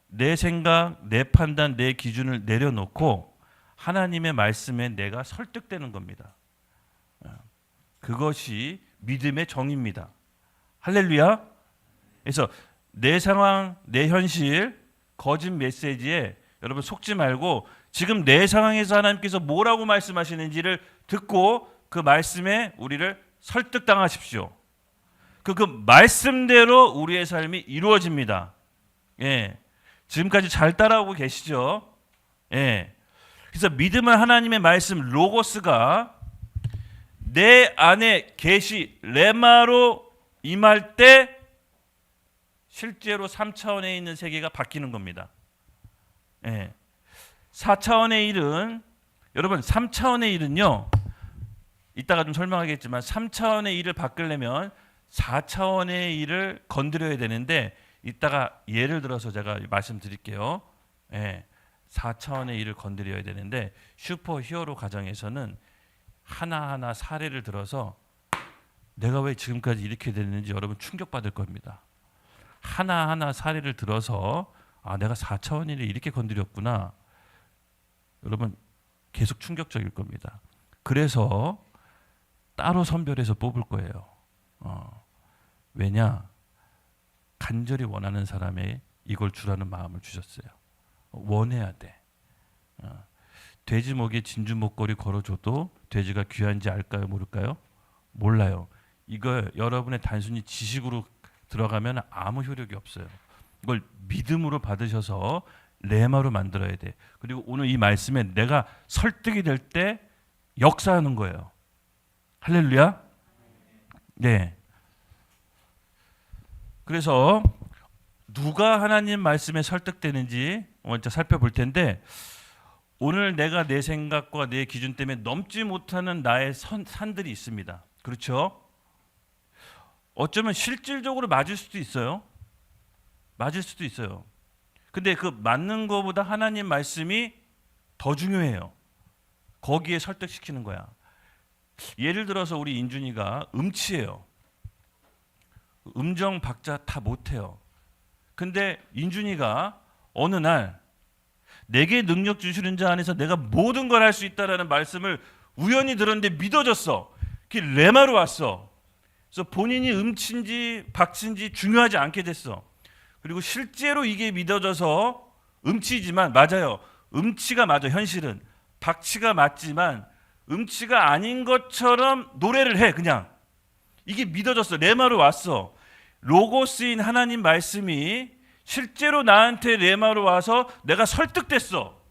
내 생각, 내 판단, 내 기준을 내려놓고 하나님의 말씀에 내가 설득되는 겁니다. 그것이 믿음의 정의입니다. 할렐루야. 그래서 내 상황, 내 현실, 거짓 메시지에 여러분 속지 말고 지금 내 상황에서 하나님께서 뭐라고 말씀하시는지를 듣고 그 말씀에 우리를 설득당하십시오. 그 말씀대로 우리의 삶이 이루어집니다. 예. 지금까지 잘 따라오고 계시죠? 예. 그래서 믿음은 하나님의 말씀 로고스가 내 안에 계시 레마로 임할 때 실제로 3차원에 있는 세계가 바뀌는 겁니다. 예. 4차원의 일은 여러분 3차원의 일은요. 이따가 좀 설명하겠지만 3차원의 일을 바꾸려면 4차원의 일을 건드려야 되는데 이따가 예를 들어서 제가 말씀드릴게요. 예, 4차원의 일을 건드려야 되는데 슈퍼 히어로 가정에서는 하나하나 사례를 들어서 내가 왜 지금까지 이렇게 됐는지 여러분 충격받을 겁니다. 하나하나 사례를 들어서 내가 4차원의 일을 이렇게 건드렸구나. 여러분 계속 충격적일 겁니다. 그래서 따로 선별해서 뽑을 거예요. 왜냐? 간절히 원하는 사람에 이걸 주라는 마음을 주셨어요. 원해야 돼. 돼지 목에 진주 목걸이 걸어줘도 돼지가 귀한지 알까요? 모를까요? 몰라요. 이걸 여러분의 단순히 지식으로 들어가면 아무 효력이 없어요. 이걸 믿음으로 받으셔서 레마로 만들어야 돼. 그리고 오늘 이 말씀에 내가 설득이 될 때 역사하는 거예요. 할렐루야. 네. 그래서 누가 하나님 말씀에 설득되는지 먼저 살펴볼 텐데 오늘 내가 내 생각과 내 기준 때문에 넘지 못하는 나의 산들이 있습니다. 그렇죠? 어쩌면 실질적으로 맞을 수도 있어요. 맞을 수도 있어요. 근데 그 맞는 것보다 하나님 말씀이 더 중요해요. 거기에 설득시키는 거야. 예를 들어서 우리 인준이가 음치예요. 음정 박자 다 못해요. 근데 인준이가 어느 날 내게 능력 주시는 자 안에서 내가 모든 걸 할 수 있다라는 말씀을 우연히 들었는데 믿어졌어. 그게 레마로 왔어. 그래서 본인이 음치인지 박치인지 중요하지 않게 됐어. 그리고 실제로 이게 믿어져서 음치지만 맞아요. 음치가 맞아. 현실은 박치가 맞지만 음치가 아닌 것처럼 노래를 해. 그냥 이게 믿어졌어. 레마로 왔어. 로고스인 하나님 말씀이 실제로 나한테 레마로 와서 내가 설득됐어.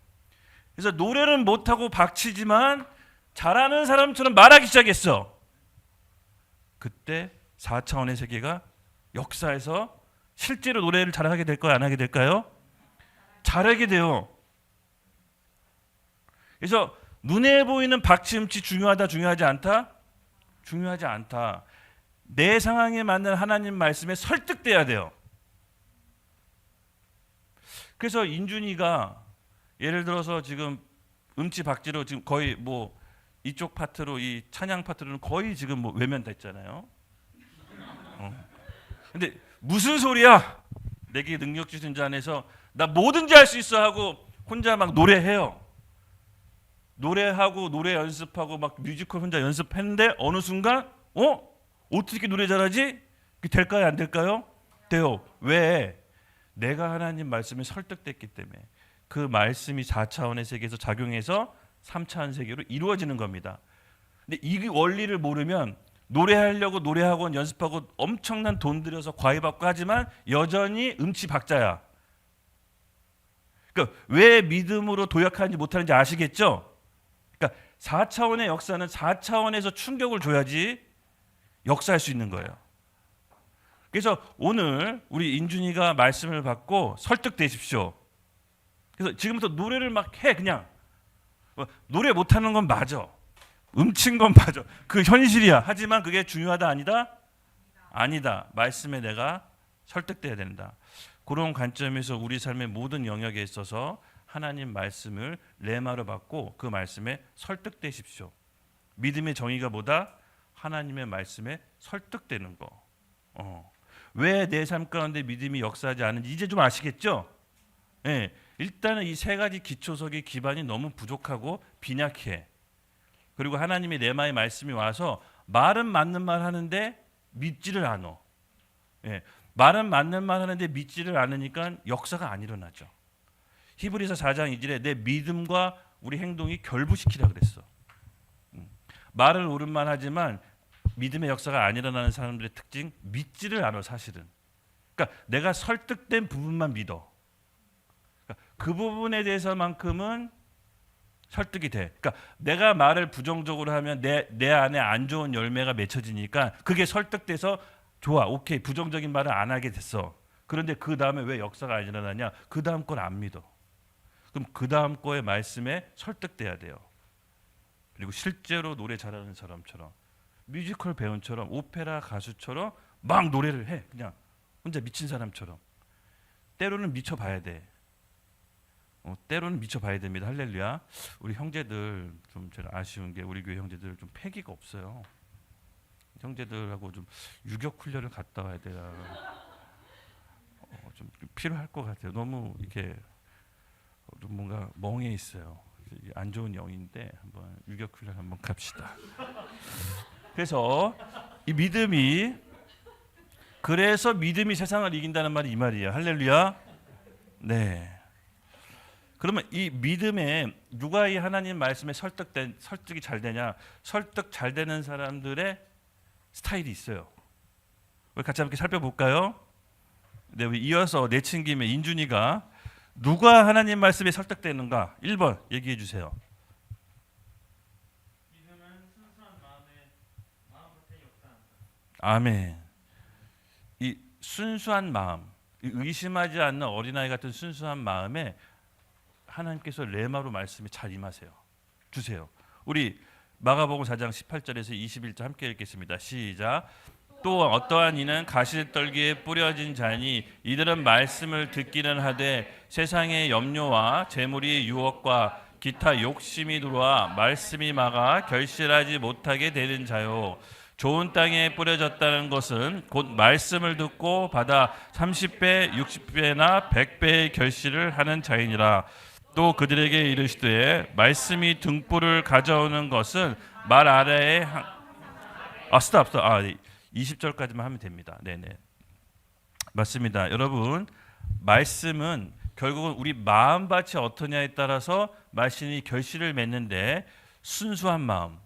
그래서 노래는 못하고 박치지만 잘하는 사람처럼 말하기 시작했어. 그때 4차원의 세계가 역사에서 실제로 노래를 잘하게 될까요? 안 하게 될까요? 잘하게 돼요. 그래서 눈에 보이는 박치음치 중요하다 중요하지 않다? 중요하지 않다. 내 상황에 맞는 하나님 말씀에 설득돼야 돼요. 그래서 인준이가 예를 들어서 지금 음치박지로 지금 거의 뭐 이쪽 파트로 이 찬양 파트로는 거의 지금 뭐 외면됐잖아요. 근데 무슨 소리야? 내게 능력 주신 자 안에서 나 뭐든지 할 수 있어 하고 혼자 막 노래해요. 노래하고 노래 연습하고 막 뮤지컬 혼자 연습했는데 어느 순간 어떻게 노래 잘하지? 그게 될까요? 안 될까요? 돼요. 왜? 내가 하나님 말씀에 설득됐기 때문에 그 말씀이 4차원의 세계에서 작용해서 3차원 세계로 이루어지는 겁니다. 근데 이 원리를 모르면 노래하려고 노래학원 연습하고 엄청난 돈 들여서 과외 받고 하지만 여전히 음치박자야. 그러니까 왜 믿음으로 도약하지 못하는지 아시겠죠? 그러니까 4차원의 역사는 4차원에서 충격을 줘야지 역사할 수 있는 거예요. 그래서 오늘 우리 인준이가 말씀을 받고 설득되십시오. 그래서 지금부터 노래를 막 해. 그냥 노래 못하는 건 맞아. 음친 건 맞아. 그 현실이야. 하지만 그게 중요하다 아니다? 아니다. 말씀에 내가 설득돼야 된다. 그런 관점에서 우리 삶의 모든 영역에 있어서 하나님 말씀을 레마로 받고 그 말씀에 설득되십시오. 믿음의 정의가 뭐다? 하나님의 말씀에 설득되는 거. 왜 내 삶 가운데 믿음이 역사하지 않은지 이제 좀 아시겠죠? 네, 일단은 이 세 가지 기초석의 기반이 너무 부족하고 빈약해. 그리고 하나님의 레마의 말씀이 와서 말은 맞는 말 하는데 믿지를 않아. 네, 말은 맞는 말 하는데 믿지를 않으니까 역사가 안 일어나죠. 히브리서 4장 2절에 내 믿음과 우리 행동이 결부시키라 그랬어. 말을 옳은 말 하지만 믿음의 역사가 안 일어나는 사람들의 특징 믿지를 않아 사실은. 그러니까 내가 설득된 부분만 믿어. 그러니까 그 부분에 대해서만큼은 설득이 돼. 그러니까 내가 말을 부정적으로 하면 내 안에 안 좋은 열매가 맺혀지니까 그게 설득돼서 좋아. 오케이. 부정적인 말을 안 하게 됐어. 그런데 그 다음에 왜 역사가 안 일어나냐? 그 다음 걸 안 믿어. 그럼 그 다음 거의 말씀에 설득돼야 돼요. 그리고 실제로 노래 잘하는 사람처럼 뮤지컬 배우처럼 오페라 가수처럼 막 노래를 해. 그냥 혼자 미친 사람처럼. 때로는 미쳐봐야 돼. 때로는 미쳐봐야 됩니다. 할렐루야. 우리 형제들 좀 제가 아쉬운 게 우리 교회 형제들 좀 패기가 없어요. 형제들하고 좀 유격 훈련을 갔다 와야 돼요. 좀 필요할 것 같아요. 너무 이렇게 좀 뭔가 멍해 있어요. 안 좋은 영인데 한번 유격 훈련 한번 갑시다. 그래서 이 믿음이 그래서 믿음이 세상을 이긴다는 말이 이 말이에요. 할렐루야. 네. 그러면 이 믿음에 누가 이 하나님 말씀에 설득이 잘 되냐? 설득 잘 되는 사람들의 스타일이 있어요. 우리 같이 함께 살펴볼까요? 네, 우리 이어서 내친 김에 인준이가 누가 하나님 말씀에 설득되는가? 1번 얘기해 주세요. 믿음은 순수한 마음부터 역사한다. 아멘. 이 순수한 마음, 의심하지 않는 어린아이 같은 순수한 마음에 하나님께서 레마로 말씀이 잘 임하세요. 주세요. 우리 마가복음 4장 18절에서 21절 함께 읽겠습니다. 시작. 또 어떠한 이는 가시떨기에 뿌려진 자니 이들은 말씀을 듣기는 하되 세상의 염려와 재물이 유혹과 기타 욕심이 들어와 말씀이 막아 결실하지 못하게 되는 자요. 좋은 땅에 뿌려졌다는 것은 곧 말씀을 듣고 받아 30배, 60배나 100배의 결실을 하는 자이니라. 또 그들에게 이르시되 말씀이 등불을 가져오는 것은 말 아래에 스톱. 20절까지만 하면 됩니다. 네네. 맞습니다. 여러분, 말씀은 결국은 우리 마음밭이 어떠냐에 따라서 말씀이 결실을 맺는데 순수한 마음,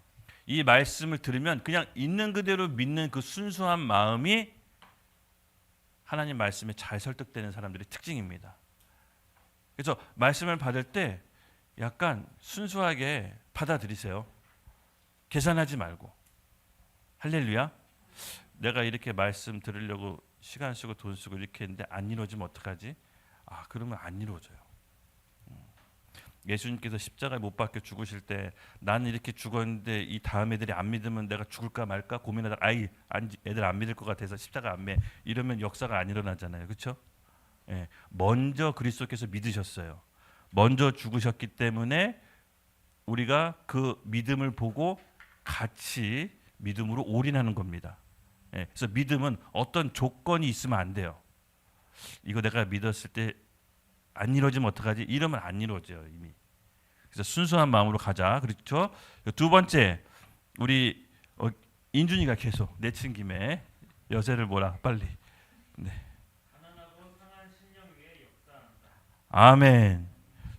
이 말씀을 들으면 그냥 있는 그대로 믿는 그 순수한 마음이 하나님 말씀에 잘 설득되는 사람들의 특징입니다. 그래서 말씀을 받을 때 약간 순수하게 받아들이세요. 계산하지 말고. 할렐루야. 내가 이렇게 말씀 들으려고 시간 쓰고 돈 쓰고 이렇게 했는데 안 이루어지면 어떡하지? 그러면 안 이루어져요. 예수님께서 십자가에 못 박혀 죽으실 때 나는 이렇게 죽었는데 이 다음 애들이 안 믿으면 내가 죽을까 말까 고민하다가 애들 안 믿을 것 같아서 십자가 안 매. 이러면 역사가 안 일어나잖아요. 그렇죠? 예, 먼저 그리스도께서 믿으셨어요. 먼저 죽으셨기 때문에 우리가 그 믿음을 보고 같이 믿음으로 올인하는 겁니다. 예, 그래서 믿음은 어떤 조건이 있으면 안 돼요. 이거 내가 믿었을 때 안 이루어지면 어떡하지? 이러면 안 이루어져요 이미. 그래서 순수한 마음으로 가자. 그렇죠? 두 번째, 우리 인준이가 계속 내친 김에 여세를 뭐라 빨리. 네. 가난하고 상한 신령 위에 역사한다. 아멘.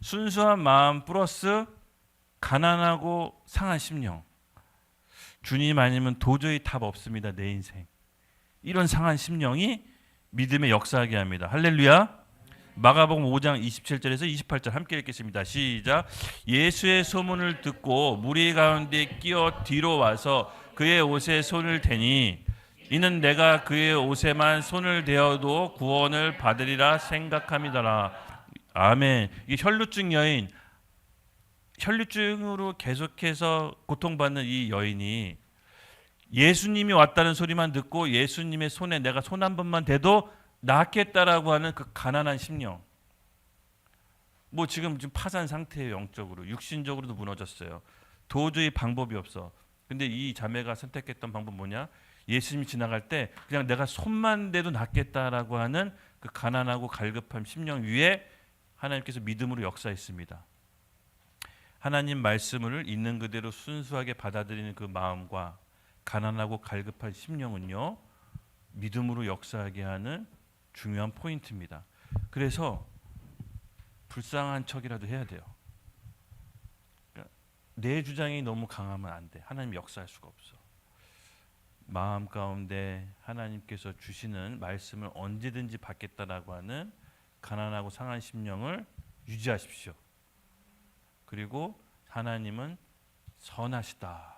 순수한 마음 플러스 가난하고 상한 심령. 주님 아니면 도저히 답 없습니다. 내 인생. 이런 상한 심령이 믿음의 역사하게 합니다. 할렐루야. 마가복음 5장 27절에서 28절 함께 읽겠습니다. 시작. 예수의 소문을 듣고 무리 가운데 끼어 뒤로 와서 그의 옷에 손을 대니 이는 내가 그의 옷에만 손을 대어도 구원을 받으리라 생각함이더라. 아멘. 이 혈루증 여인, 혈루증으로 계속해서 고통받는 이 여인이 예수님이 왔다는 소리만 듣고 예수님의 손에 내가 손 한 번만 대도 낫겠다라고 하는 그 가난한 심령. 뭐 지금 파산 상태예요. 영적으로, 육신적으로도 무너졌어요. 도저히 방법이 없어. 근데 이 자매가 선택했던 방법 뭐냐? 예수님이 지나갈 때 그냥 내가 손만 대도 낫겠다라고 하는 그 가난하고 갈급한 심령 위에 하나님께서 믿음으로 역사했습니다. 하나님 말씀을 있는 그대로 순수하게 받아들이는 그 마음과 가난하고 갈급한 심령은요, 믿음으로 역사하게 하는 중요한 포인트입니다. 그래서 불쌍한 척이라도 해야 돼요. 그러니까 내 주장이 너무 강하면 안 돼. 하나님 역사할 수가 없어. 마음 가운데 하나님께서 주시는 말씀을 언제든지 받겠다라고 하는 가난하고 상한 심령을 유지하십시오. 그리고 하나님은 선하시다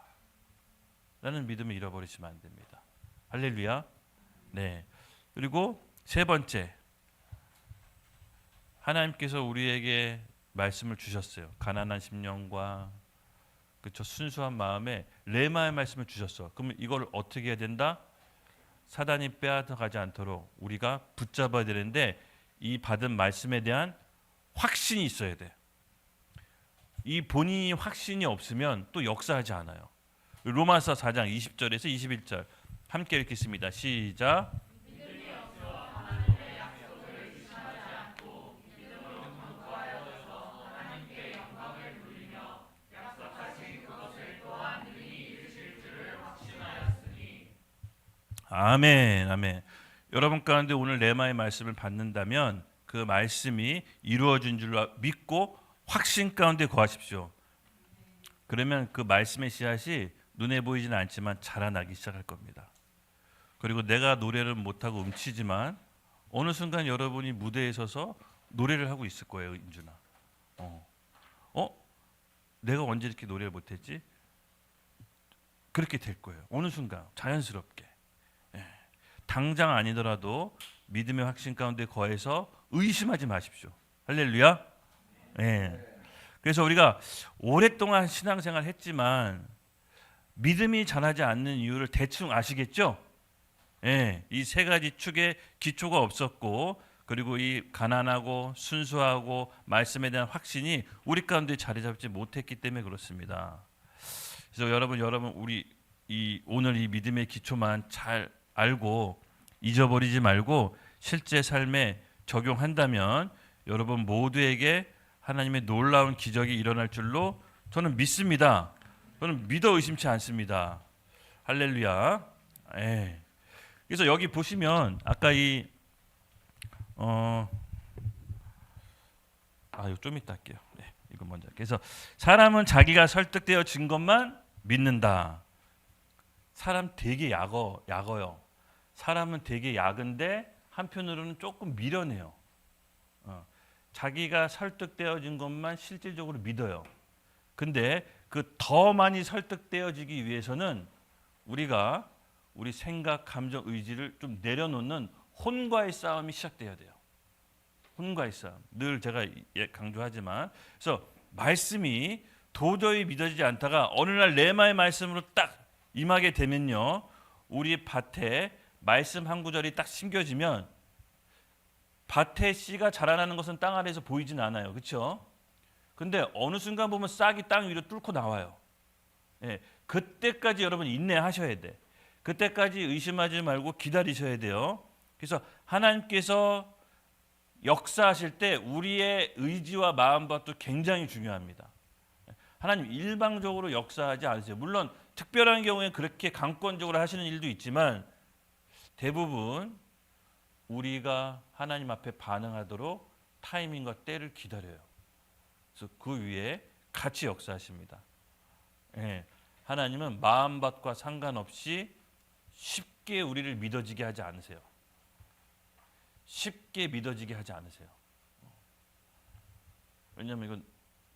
라는 믿음을 잃어버리시면 안 됩니다. 할렐루야. 네. 그리고 세 번째, 하나님께서 우리에게 말씀을 주셨어요. 가난한 심령과 그쵸, 순수한 마음에 레마의 말씀을 주셨어. 그러면 이걸 어떻게 해야 된다? 사단이 빼앗아가지 않도록 우리가 붙잡아야 되는데 이 받은 말씀에 대한 확신이 있어야 돼. 이 본인이 확신이 없으면 또 역사하지 않아요. 로마서 4장 20절에서 21절 함께 읽겠습니다. 시작. 아멘, 아멘. 여러분 가운데 오늘 레마의 말씀을 받는다면 그 말씀이 이루어진 줄 믿고 확신 가운데 거하십시오. 그러면 그 말씀의 씨앗이 눈에 보이지는 않지만 자라나기 시작할 겁니다. 그리고 내가 노래를 못하고 음치지만 어느 순간 여러분이 무대에 서서 노래를 하고 있을 거예요, 인준아. 내가 언제 이렇게 노래를 못했지? 그렇게 될 거예요. 어느 순간 자연스럽게. 당장 아니더라도 믿음의 확신 가운데 거해서 의심하지 마십시오. 할렐루야. 그래서 우리가 오랫동안 신앙생활 했지만 믿음이 자라지 않는 이유를 대충 아시겠죠? 이 세 가지 축에 기초가 없었고, 그리고 이 가난하고 순수하고 말씀에 대한 확신이 우리 가운데 자리 잡지 못했기 때문에 그렇습니다. 그래서 여러분 우리 오늘 이 믿음의 기초만 잘 알고 잊어버리지 말고 실제 삶에 적용한다면 여러분 모두에게 하나님의 놀라운 기적이 일어날 줄로 저는 믿습니다. 저는 믿어 의심치 않습니다. 할렐루야. 그래서 여기 보시면 아까 이거 좀 이따 할게요. 이거 먼저. 그래서 사람은 자기가 설득되어진 것만 믿는다. 사람 되게 약어요. 사람은 되게 약은데 한편으로는 조금 미련해요. 자기가 설득되어진 것만 실질적으로 믿어요. 근데 그 더 많이 설득되어지기 위해서는 우리가 우리 생각, 감정, 의지를 좀 내려놓는 혼과의 싸움이 시작돼야 돼요. 혼과의 싸움. 늘 제가 강조하지만, 그래서 말씀이 도저히 믿어지지 않다가 어느 날 레마의 말씀으로 딱 임하게 되면요, 우리 밭에 말씀 한 구절이 딱 심겨지면 밭에 씨가 자라나는 것은 땅 아래에서 보이진 않아요. 그렇죠? 근데 어느 순간 보면 싹이 땅 위로 뚫고 나와요. 예, 그때까지 여러분 인내하셔야 돼. 그때까지 의심하지 말고 기다리셔야 돼요. 그래서 하나님께서 역사하실 때 우리의 의지와 마음밭도 굉장히 중요합니다. 하나님 일방적으로 역사하지 않으세요. 물론 특별한 경우에 그렇게 강권적으로 하시는 일도 있지만 대부분 우리가 하나님 앞에 반응하도록 타이밍과 때를 기다려요. 그래서 그 위에 같이 역사하십니다. 예, 하나님은 마음밭과 상관없이 쉽게 우리를 믿어지게 하지 않으세요. 쉽게 믿어지게 하지 않으세요. 왜냐하면 이건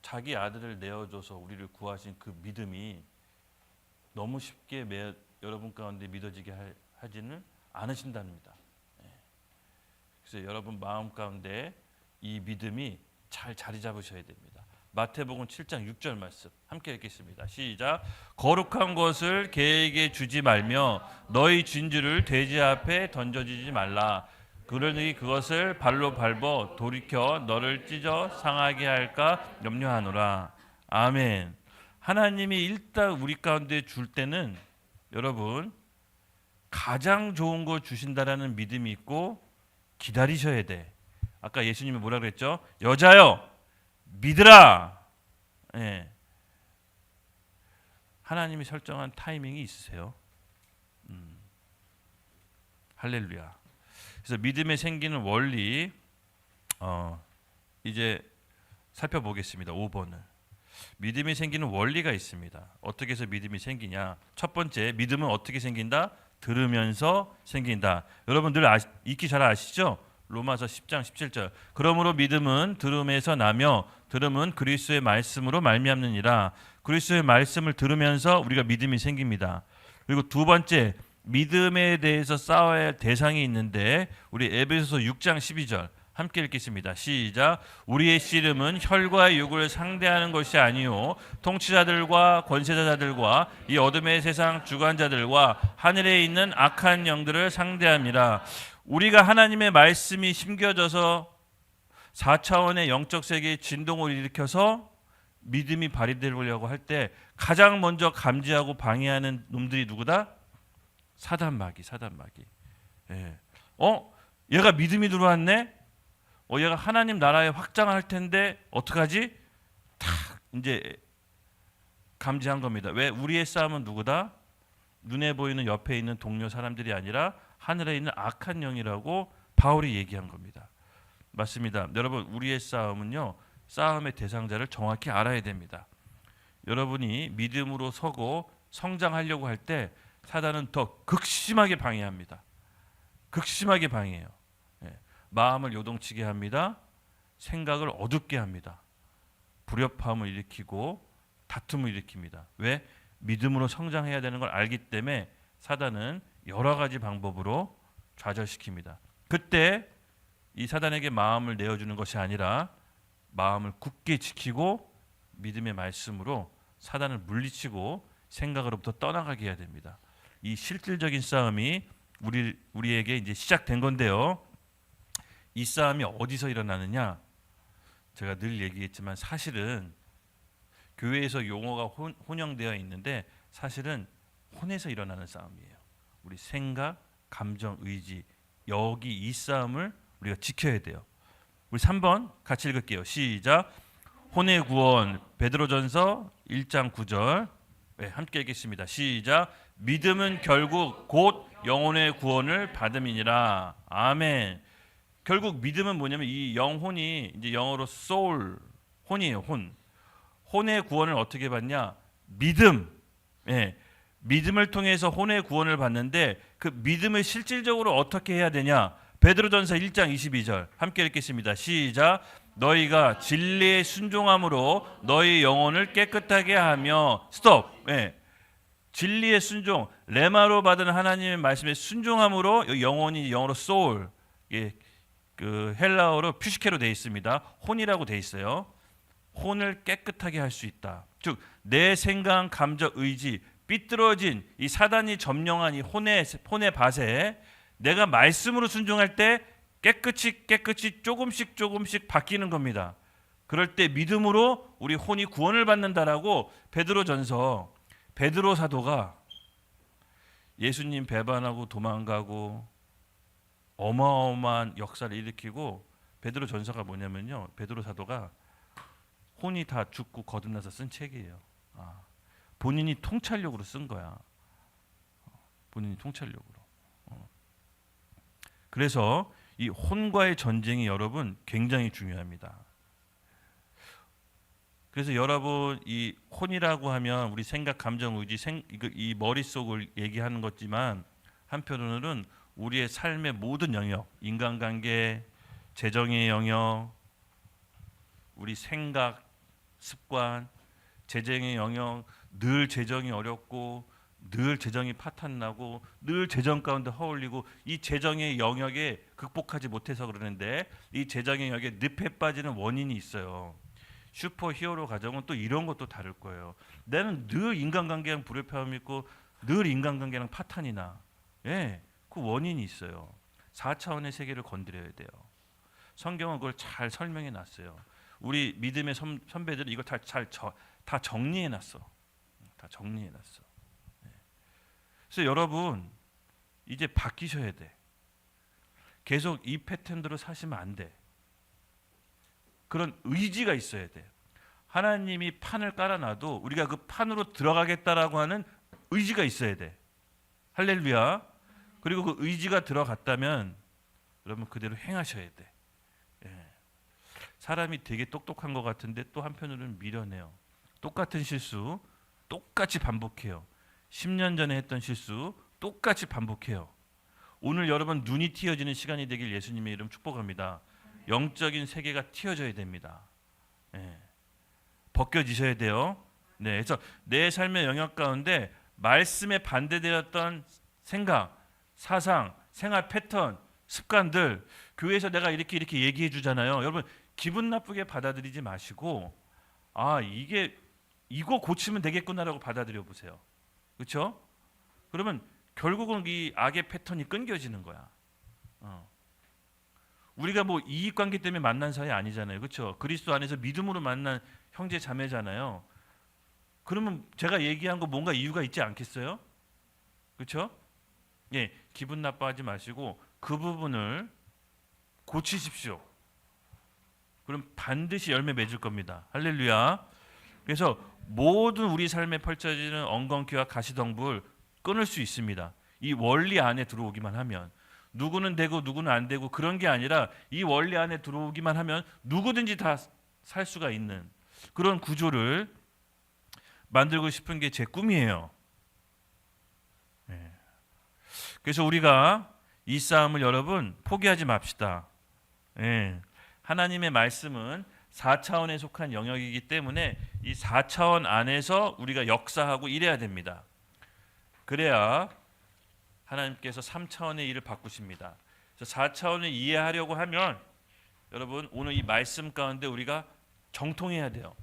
자기 아들을 내어줘서 우리를 구하신 그 믿음이 너무 쉽게 여러분 가운데 믿어지게 하지는 않으신답니다. 그래서 여러분 마음 가운데 이 믿음이 잘 자리 잡으셔야 됩니다. 마태복음 7장 6절 말씀 함께 읽겠습니다. 시작. 거룩한 것을 개에게 주지 말며 너희 진주를 돼지 앞에 던져주지 말라. 그러니 그것을 발로 밟어 돌이켜 너를 찢어 상하게 할까 염려하노라. 아멘. 하나님이 일단 우리 가운데 줄 때는 여러분 가장 좋은 거 주신다라는 믿음이 있고 기다리셔야 돼. 아까 예수님이 뭐라 그랬죠? 여자여 믿으라. 예. 하나님이 설정한 타이밍이 있으세요. 할렐루야. 그래서 믿음에 생기는 원리 이제 살펴보겠습니다. 5번을. 믿음이 생기는 원리가 있습니다. 어떻게 해서 믿음이 생기냐? 첫 번째, 믿음은 어떻게 생긴다? 들으면서 생긴다. 여러분 늘 읽기 잘 아시죠? 로마서 10장 17절. 그러므로 믿음은 들음에서 나며 들음은 그리스도의 말씀으로 말미암느니라. 그리스도의 말씀을 들으면서 우리가 믿음이 생깁니다. 그리고 두 번째, 믿음에 대해서 싸워야 할 대상이 있는데 우리 에베소서 6장 12절 함께 읽겠습니다. 시작. 우리의 씨름은 혈과 육을 상대하는 것이 아니요 통치자들과 권세자들과 이 어둠의 세상 주관자들과 하늘에 있는 악한 영들을 상대함이라. 우리가 하나님의 말씀이 심겨져서 4차원의 영적 세계의 진동을 일으켜서 믿음이 발휘되려고 할 때 가장 먼저 감지하고 방해하는 놈들이 누구다? 사단마귀. 예. 얘가 믿음이 들어왔네. 얘가 하나님 나라에 확장할 텐데 어떡하지? 탁 이제 감지한 겁니다. 왜? 우리의 싸움은 누구다? 눈에 보이는 옆에 있는 동료 사람들이 아니라 하늘에 있는 악한 영이라고 바울이 얘기한 겁니다. 맞습니다. 여러분 우리의 싸움은요. 싸움의 대상자를 정확히 알아야 됩니다. 여러분이 믿음으로 서고 성장하려고 할 때 사단은 더 극심하게 방해합니다. 극심하게 방해해요. 마음을 요동치게 합니다. 생각을 어둡게 합니다. 불협화음을 일으키고 다툼을 일으킵니다. 왜? 믿음으로 성장해야 되는 걸 알기 때문에 사단은 여러 가지 방법으로 좌절시킵니다. 그때 이 사단에게 마음을 내어주는 것이 아니라 마음을 굳게 지키고 믿음의 말씀으로 사단을 물리치고 생각으로부터 떠나가게 해야 됩니다. 이 실질적인 싸움이 우리에게 이제 시작된 건데요. 이 싸움이 어디서 일어나느냐? 제가 늘 얘기했지만 사실은 교회에서 용어가 혼용되어 있는데 사실은 혼에서 일어나는 싸움이에요. 우리 생각, 감정, 의지 여기 이 싸움을 우리가 지켜야 돼요. 우리 3번 같이 읽을게요. 시작. 혼의 구원 베드로전서 1장 9절 함께 읽겠습니다. 시작. 믿음은 결국 곧 영혼의 구원을 받음이니라. 아멘. 결국 믿음은 뭐냐면 이 영혼이 이제 영어로 soul 혼이에요. 혼의 구원을 어떻게 받냐? 믿음. 믿음을 통해서 혼의 구원을 받는데 그 믿음을 실질적으로 어떻게 해야 되냐? 베드로전서 1장 22절 함께 읽겠습니다. 시작. 너희가 진리에 순종함으로 너희 영혼을 깨끗하게 하며 스톱. 진리의 순종, 레마로 받은 하나님의 말씀에 순종함으로 영혼이 영어로 soul, 그 헬라어로 퓨시케로 되어 있습니다. 혼이라고 되어 있어요. 혼을 깨끗하게 할 수 있다. 즉 내 생각, 감정, 의지 삐뚤어진 이 사단이 점령한 이 혼의 밭에 내가 말씀으로 순종할 때 깨끗이 조금씩 바뀌는 겁니다. 그럴 때 믿음으로 우리 혼이 구원을 받는다라고 베드로 사도가 예수님 배반하고 도망가고 어마어마한 역사를 일으키고, 베드로 전서가 뭐냐면요, 베드로 사도가 혼이 다 죽고 거듭나서 쓴 책이에요. 본인이 통찰력으로 쓴 거야. 본인이 통찰력으로. 그래서 이 혼과의 전쟁이 여러분 굉장히 중요합니다. 그래서 여러분 이 혼이라고 하면 우리 생각, 감정, 의지, 이 머릿속을 얘기하는 거지만 한편으로는 우리의 삶의 모든 영역, 인간관계, 재정의 영역, 우리 생각, 습관, 재정의 영역, 늘 재정이 어렵고 늘 재정이 파탄나고 늘 재정 가운데 허울리고, 이 재정의 영역에 극복하지 못해서 그러는데, 이 재정의 영역에 늪에 빠지는 원인이 있어요. 슈퍼 히어로 가정은 또 이런 것도 다를 거예요. 나는 늘 인간관계랑 불협화음이 있고 늘 인간관계랑 파탄이 나. 예, 그 원인이 있어요. 4차원의 세계를 건드려야 돼요. 성경은 그걸 잘 설명해 놨어요. 우리 믿음의 선배들은 이걸 다 정리해 놨어. 다 정리해 놨어. 그래서 여러분 이제 바뀌셔야 돼. 계속 이 패턴대로 사시면 안 돼. 그런 의지가 있어야 돼. 하나님이 판을 깔아놔도 우리가 그 판으로 들어가겠다라고 하는 의지가 있어야 돼. 할렐루야. 그리고 그 의지가 들어갔다면 여러분 그대로 행하셔야 돼. 예. 사람이 되게 똑똑한 것 같은데 또 한편으로는 미련해요. 똑같은 실수 똑같이 반복해요. 10년 전에 했던 실수 똑같이 반복해요. 오늘 여러분 눈이 튀어지는 시간이 되길 예수님의 이름 축복합니다. 영적인 세계가 튀어져야 됩니다. 예. 벗겨지셔야 돼요. 네, 그래서 내 삶의 영역 가운데 말씀에 반대되었던 생각, 사상, 생활 패턴, 습관들, 교회에서 내가 이렇게 얘기해 주잖아요. 여러분 기분 나쁘게 받아들이지 마시고, 이거 고치면 되겠구나라고 받아들여 보세요. 그렇죠? 그러면 결국은 이 악의 패턴이 끊겨지는 거야. 우리가 뭐 이익 관계 때문에 만난 사이 아니잖아요. 그렇죠? 그리스도 안에서 믿음으로 만난 형제 자매잖아요. 그러면 제가 얘기한 거 뭔가 이유가 있지 않겠어요? 그렇죠? 예, 기분 나빠하지 마시고 그 부분을 고치십시오. 그럼 반드시 열매 맺을 겁니다. 할렐루야. 그래서 모든 우리 삶에 펼쳐지는 엉겅퀴와 가시덤불 끊을 수 있습니다. 이 원리 안에 들어오기만 하면. 누구는 되고 누구는 안 되고 그런 게 아니라 이 원리 안에 들어오기만 하면 누구든지 다 살 수가 있는 그런 구조를 만들고 싶은 게 제 꿈이에요. 네. 그래서 우리가 이 싸움을 여러분 포기하지 맙시다. 네. 하나님의 말씀은 4차원에 속한 영역이기 때문에 이 4차원 안에서 우리가 역사하고 일해야 됩니다. 그래야 하나님께서 3차원의 일을 바꾸십니다. 그래서 4차원을 이해하려고 하면 여러분 오늘 이 말씀 가운데 우리가 정통해야 돼요.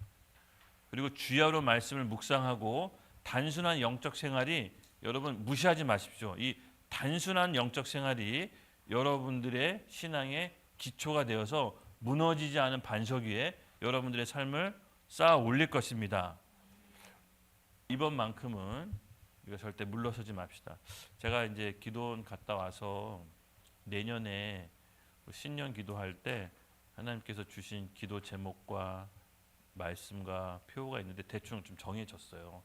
그리고 주야로 말씀을 묵상하고 단순한 영적 생활이 여러분 무시하지 마십시오. 이 단순한 영적 생활이 여러분들의 신앙의 기초가 되어서 무너지지 않은 반석 위에 여러분들의 삶을 쌓아 올릴 것입니다. 이번만큼은 우리가 절대 물러서지 맙시다. 제가 이제 기도원 갔다 와서 내년에 신년 기도할 때 하나님께서 주신 기도 제목과 말씀과 표가 있는데 대충 좀 정해졌어요.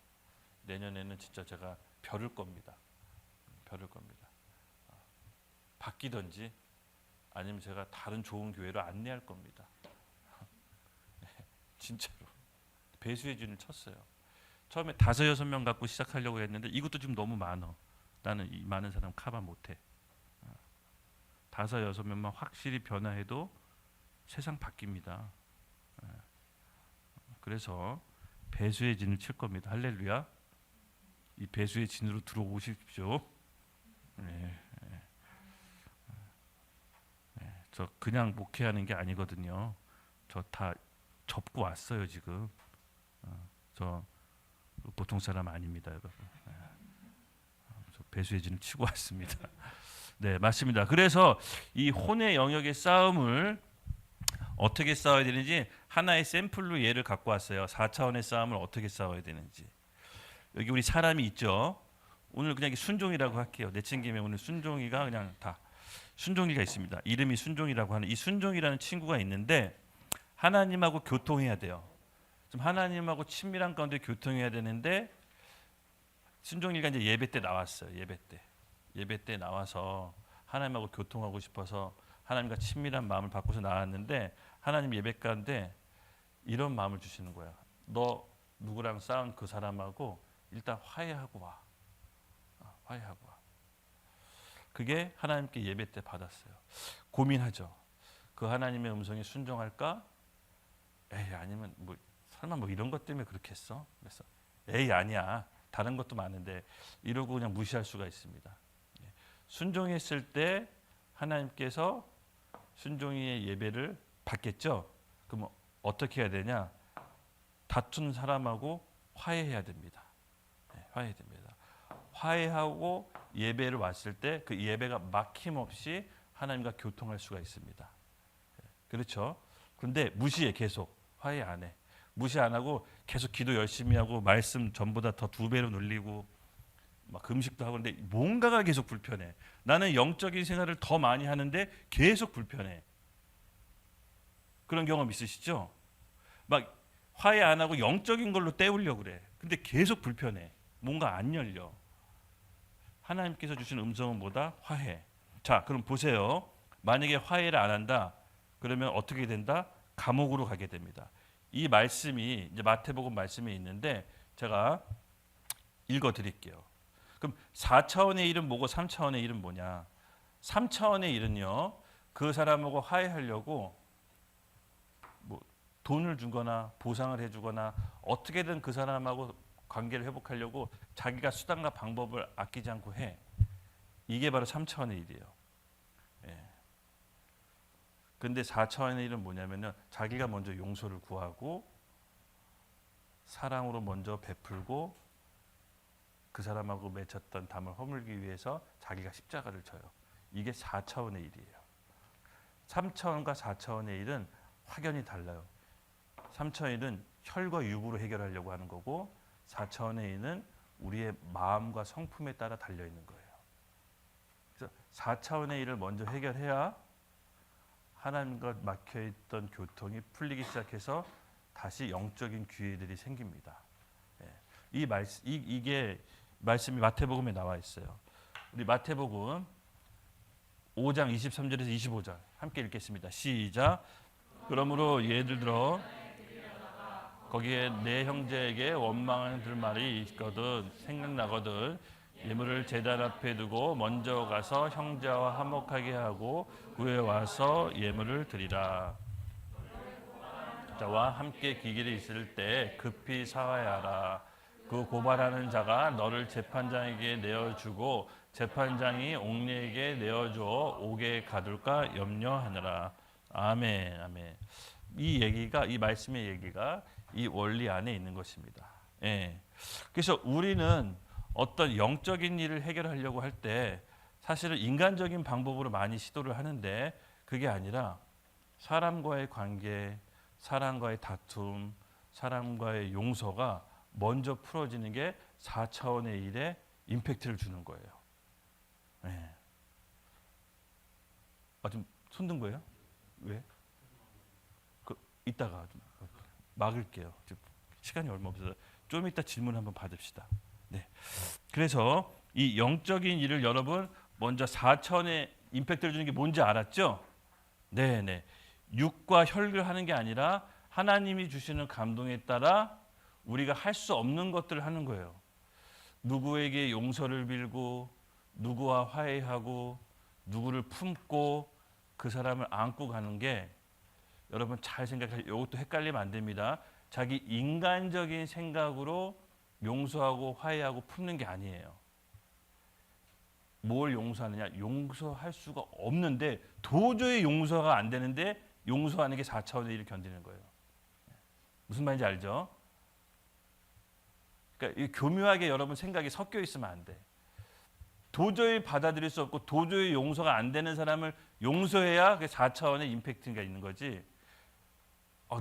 내년에는 진짜 제가 벼를 겁니다. 벼를 겁니다. 바뀌든지 아니면 제가 다른 좋은 교회로 안내할 겁니다. 네, 진짜로 배수의 진을 쳤어요. 처음에 5-6명 갖고 시작하려고 했는데 이것도 지금 너무 많아. 나는 이 많은 사람 커버 못해. 5-6명만 확실히 변화해도 세상 바뀝니다. 그래서 배수의 진을 칠 겁니다. 할렐루야. 이 배수의 진으로 들어오십시오. 네. 저 그냥 목회하는 게 아니거든요. 저 다 접고 왔어요 지금. 저 보통 사람 아닙니다, 여러분. 저 배수의 진을 치고 왔습니다. 네, 맞습니다. 그래서 이 혼의 영역의 싸움을 어떻게 싸워야 되는지 하나의 샘플로 예를 갖고 왔어요. 4차원의 싸움을 어떻게 싸워야 되는지. 여기 우리 사람이 있죠. 오늘 그냥 순종이라고 할게요. 내친김에 오늘 순종이가 그냥 다 순종이가 있습니다. 이름이 순종이라고 하는 이 순종이라는 친구가 있는데 하나님하고 교통해야 돼요. 좀 하나님하고 친밀한 가운데 교통해야 되는데 순종이가 이제 예배 때 나왔어요. 예배 때 나와서 하나님하고 교통하고 싶어서 하나님과 친밀한 마음을 받고서 나왔는데 하나님 예배 가운데 이런 마음을 주시는 거야. 너 누구랑 싸운 그 사람하고 일단 화해하고 와. 화해하고 와. 그게 하나님께 예배 때 받았어요. 고민하죠. 그 하나님의 음성에 순종할까? 에이 아니면 뭐 설마 뭐 이런 것 때문에 그렇게 했어? 그래서 에이 아니야. 다른 것도 많은데 이러고 그냥 무시할 수가 있습니다. 순종했을 때 하나님께서 순종의 예배를 받겠죠. 그럼 어떻게 해야 되냐? 다툰 사람하고 화해해야 됩니다. 화해해야 됩니다. 화해하고 예배를 왔을 때 그 예배가 막힘없이 하나님과 교통할 수가 있습니다. 그렇죠? 근데 무시해 계속 화해 안 해. 무시 안 하고 계속 기도 열심히 하고 말씀 전보다 더 2배로 늘리고 막 금식도 하고 근데 뭔가가 계속 불편해. 나는 영적인 생활을 더 많이 하는데 계속 불편해. 그런 경험 있으시죠? 막 화해 안 하고 영적인 걸로 때우려고 그래. 근데 계속 불편해. 뭔가 안 열려. 하나님께서 주신 음성은 뭐다? 화해. 자, 그럼 보세요. 만약에 화해를 안 한다. 그러면 어떻게 된다? 감옥으로 가게 됩니다. 이 말씀이 이제 마태복음 말씀에 있는데 제가 읽어 드릴게요. 그럼 4차원의 일은 뭐고 3차원의 일은 뭐냐? 3차원의 일은요. 그 사람하고 화해하려고 뭐 돈을 주거나 보상을 해주거나 어떻게든 그 사람하고 관계를 회복하려고 자기가 수단과 방법을 아끼지 않고 해. 이게 바로 3차원의 일이에요. 예. 근데 4차원의 일은 뭐냐면은 자기가 먼저 용서를 구하고 사랑으로 먼저 베풀고 그 사람하고 맺혔던 담을 허물기 위해서 자기가 십자가를 져요. 이게 4차원의 일이에요. 3차원과 4차원의 일은 확연히 달라요. 3차원의 일은 혈과 육으로 해결하려고 하는 거고 4차원의 일은 우리의 마음과 성품에 따라 달려 있는 거예요. 그래서 4차원의 일을 먼저 해결해야 하나님과 막혀있던 교통이 풀리기 시작해서 다시 영적인 기회들이 생깁니다. 이게 말씀이 마태복음에 나와 있어요. 우리 마태복음 5장 23절에서 25절 함께 읽겠습니다. 시작. 그러므로 예를 들어 거기에 내 형제에게 원망을 들 말이 있거든 생각나거든 예물을 제단 앞에 두고 먼저 가서 형제와 화목하게 하고 후에 와서 예물을 드리라. 자와 함께 기길이 있을 때 급히 사화하라. 그 고발하는 자가 너를 재판장에게 내어주고 재판장이 옥리에게 내어줘 옥에 가둘까 염려하느라. 아멘. 아멘. 이 말씀의 얘기가 이 원리 안에 있는 것입니다. 예. 그래서 우리는 어떤 영적인 일을 해결하려고 할 때 사실은 인간적인 방법으로 많이 시도를 하는데 그게 아니라 사람과의 관계, 사람과의 다툼, 사람과의 용서가 먼저 풀어지는 게 4차원의 일에 임팩트를 주는 거예요. 네. 좀 손든 거예요? 왜? 이따가 좀 막을게요. 시간이 얼마 없어서 좀 이따 질문 한번 받읍시다. 네. 그래서 이 영적인 일을 여러분 먼저 4차원의 임팩트를 주는 게 뭔지 알았죠? 네. 육과 혈을 하는 게 아니라 하나님이 주시는 감동에 따라 우리가 할 수 없는 것들을 하는 거예요. 누구에게 용서를 빌고 누구와 화해하고 누구를 품고 그 사람을 안고 가는 게 여러분 잘 생각하세요. 이것도 헷갈리면 안 됩니다. 자기 인간적인 생각으로 용서하고 화해하고 품는 게 아니에요. 뭘 용서하느냐? 용서할 수가 없는데 도저히 용서가 안 되는데 용서하는 게 4차원의 일을 견디는 거예요. 무슨 말인지 알죠? 그러니까 교묘하게 여러분 생각이 섞여 있으면 안 돼. 도저히 받아들일 수 없고 도저히 용서가 안 되는 사람을 용서해야 그 4차원의 임팩트가 있는 거지.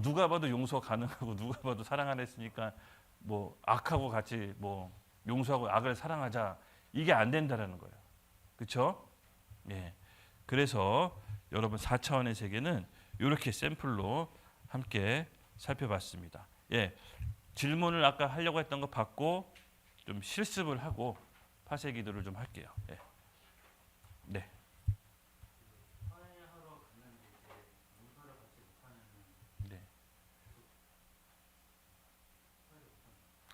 누가 봐도 용서 가능하고 누가 봐도 사랑하라 했으니까 뭐 악하고 같이 뭐 용서하고 악을 사랑하자, 이게 안 된다라는 거예요. 그렇죠? 예. 그래서 여러분 4차원의 세계는 이렇게 샘플로 함께 살펴봤습니다. 예. 질문을 아까 하려고 했던 거 받고 좀 실습을 하고 파쇄 기도를 좀 할게요. 예. 네. 화해하러 갔는데 이제 용서를 받지 못하는 네.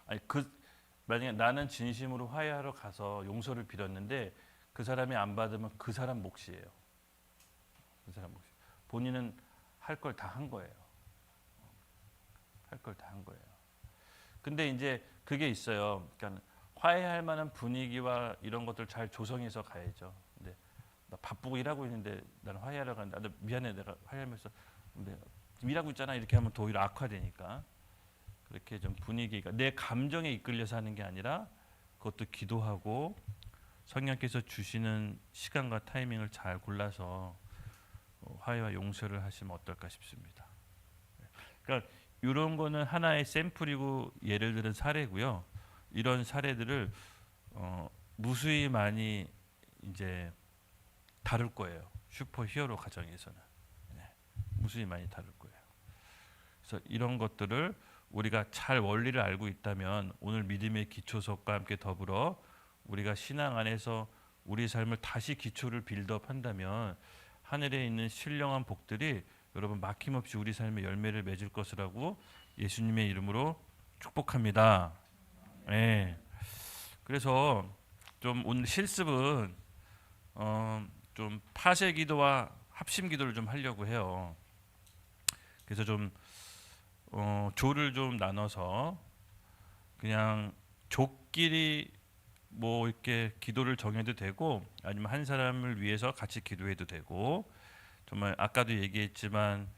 아니 만약에 나는 진심으로 화해하러 가서 용서를 빌었는데 그 사람이 안 받으면 그 사람 몫이에요. 그 사람 몫이. 본인은 할 걸 다 한 거예요. 할 걸 다 한 거예요. 근데 이제 그게 있어요. 그러니까 화해할 만한 분위기와 이런 것들 잘 조성해서 가야죠. 근데 나 바쁘고 일하고 있는데 나는 화해하러 간다. 나 미안해, 내가 화해하면서 근데 지금 일하고 있잖아, 이렇게 하면 더 오히려 악화되니까. 그렇게 좀 분위기가 내 감정에 이끌려서 하는 게 아니라 그것도 기도하고 성령께서 주시는 시간과 타이밍을 잘 골라서 화해와 용서를 하시면 어떨까 싶습니다. 그러니까 이런 거는 하나의 샘플이고 예를 들은 사례고요. 이런 사례들을 무수히 많이 이제 다룰 거예요. 슈퍼 히어로 가정에서는. 네, 무수히 많이 다룰 거예요. 그래서 이런 것들을 우리가 잘 원리를 알고 있다면 오늘 믿음의 기초석과 함께 더불어 우리가 신앙 안에서 우리 삶을 다시 기초를 빌드업한다면 하늘에 있는 신령한 복들이 여러분 막힘없이 우리 삶에 열매를 맺을 것이라고 예수님의 이름으로 축복합니다. 네. 그래서 좀 오늘 실습은 좀 파쇄 기도와 합심 기도를 좀 하려고 해요. 그래서 좀 조를 좀 나눠서 그냥 족끼리 뭐 이렇게 기도를 정해도 되고 아니면 한 사람을 위해서 같이 기도해도 되고, 정말 아까도 얘기했지만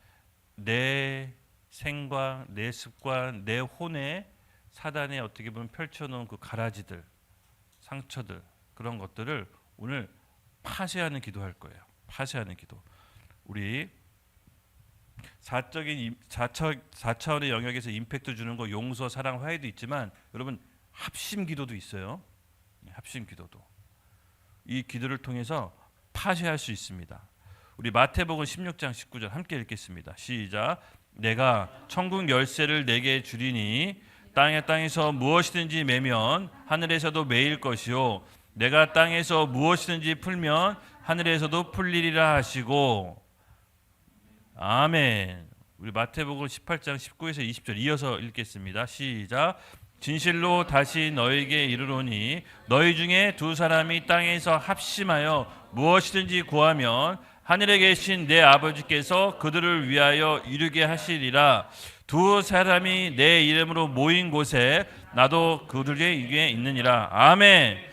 내 생각, 내 습관, 내 혼에 사단에 어떻게 보면 펼쳐놓은 그 가라지들, 상처들, 그런 것들을 오늘 파쇄하는 기도할 거예요. 파쇄하는 기도. 우리 4차원의 영역에서 임팩트 주는 거 용서, 사랑, 화해도 있지만 여러분 합심 기도도 있어요. 합심 기도도. 이 기도를 통해서 파쇄할 수 있습니다. 우리 마태복음 16장 19절 함께 읽겠습니다. 시작. 내가 천국 열쇠를 내게 주리니 땅에서 무엇이든지 매면 하늘에서도 매일 것이요 내가 땅에서 무엇이든지 풀면 하늘에서도 풀리리라 하시고. 아멘. 우리 마태복음 18장 19에서 20절 이어서 읽겠습니다. 시작. 진실로 다시 너에게 이르노니 너희 중에 두 사람이 땅에서 합심하여 무엇이든지 구하면 하늘에 계신 내 아버지께서 그들을 위하여 이루게 하시리라. 두 사람이 내 이름으로 모인 곳에 나도 그들의 위에 있느니라. 아멘.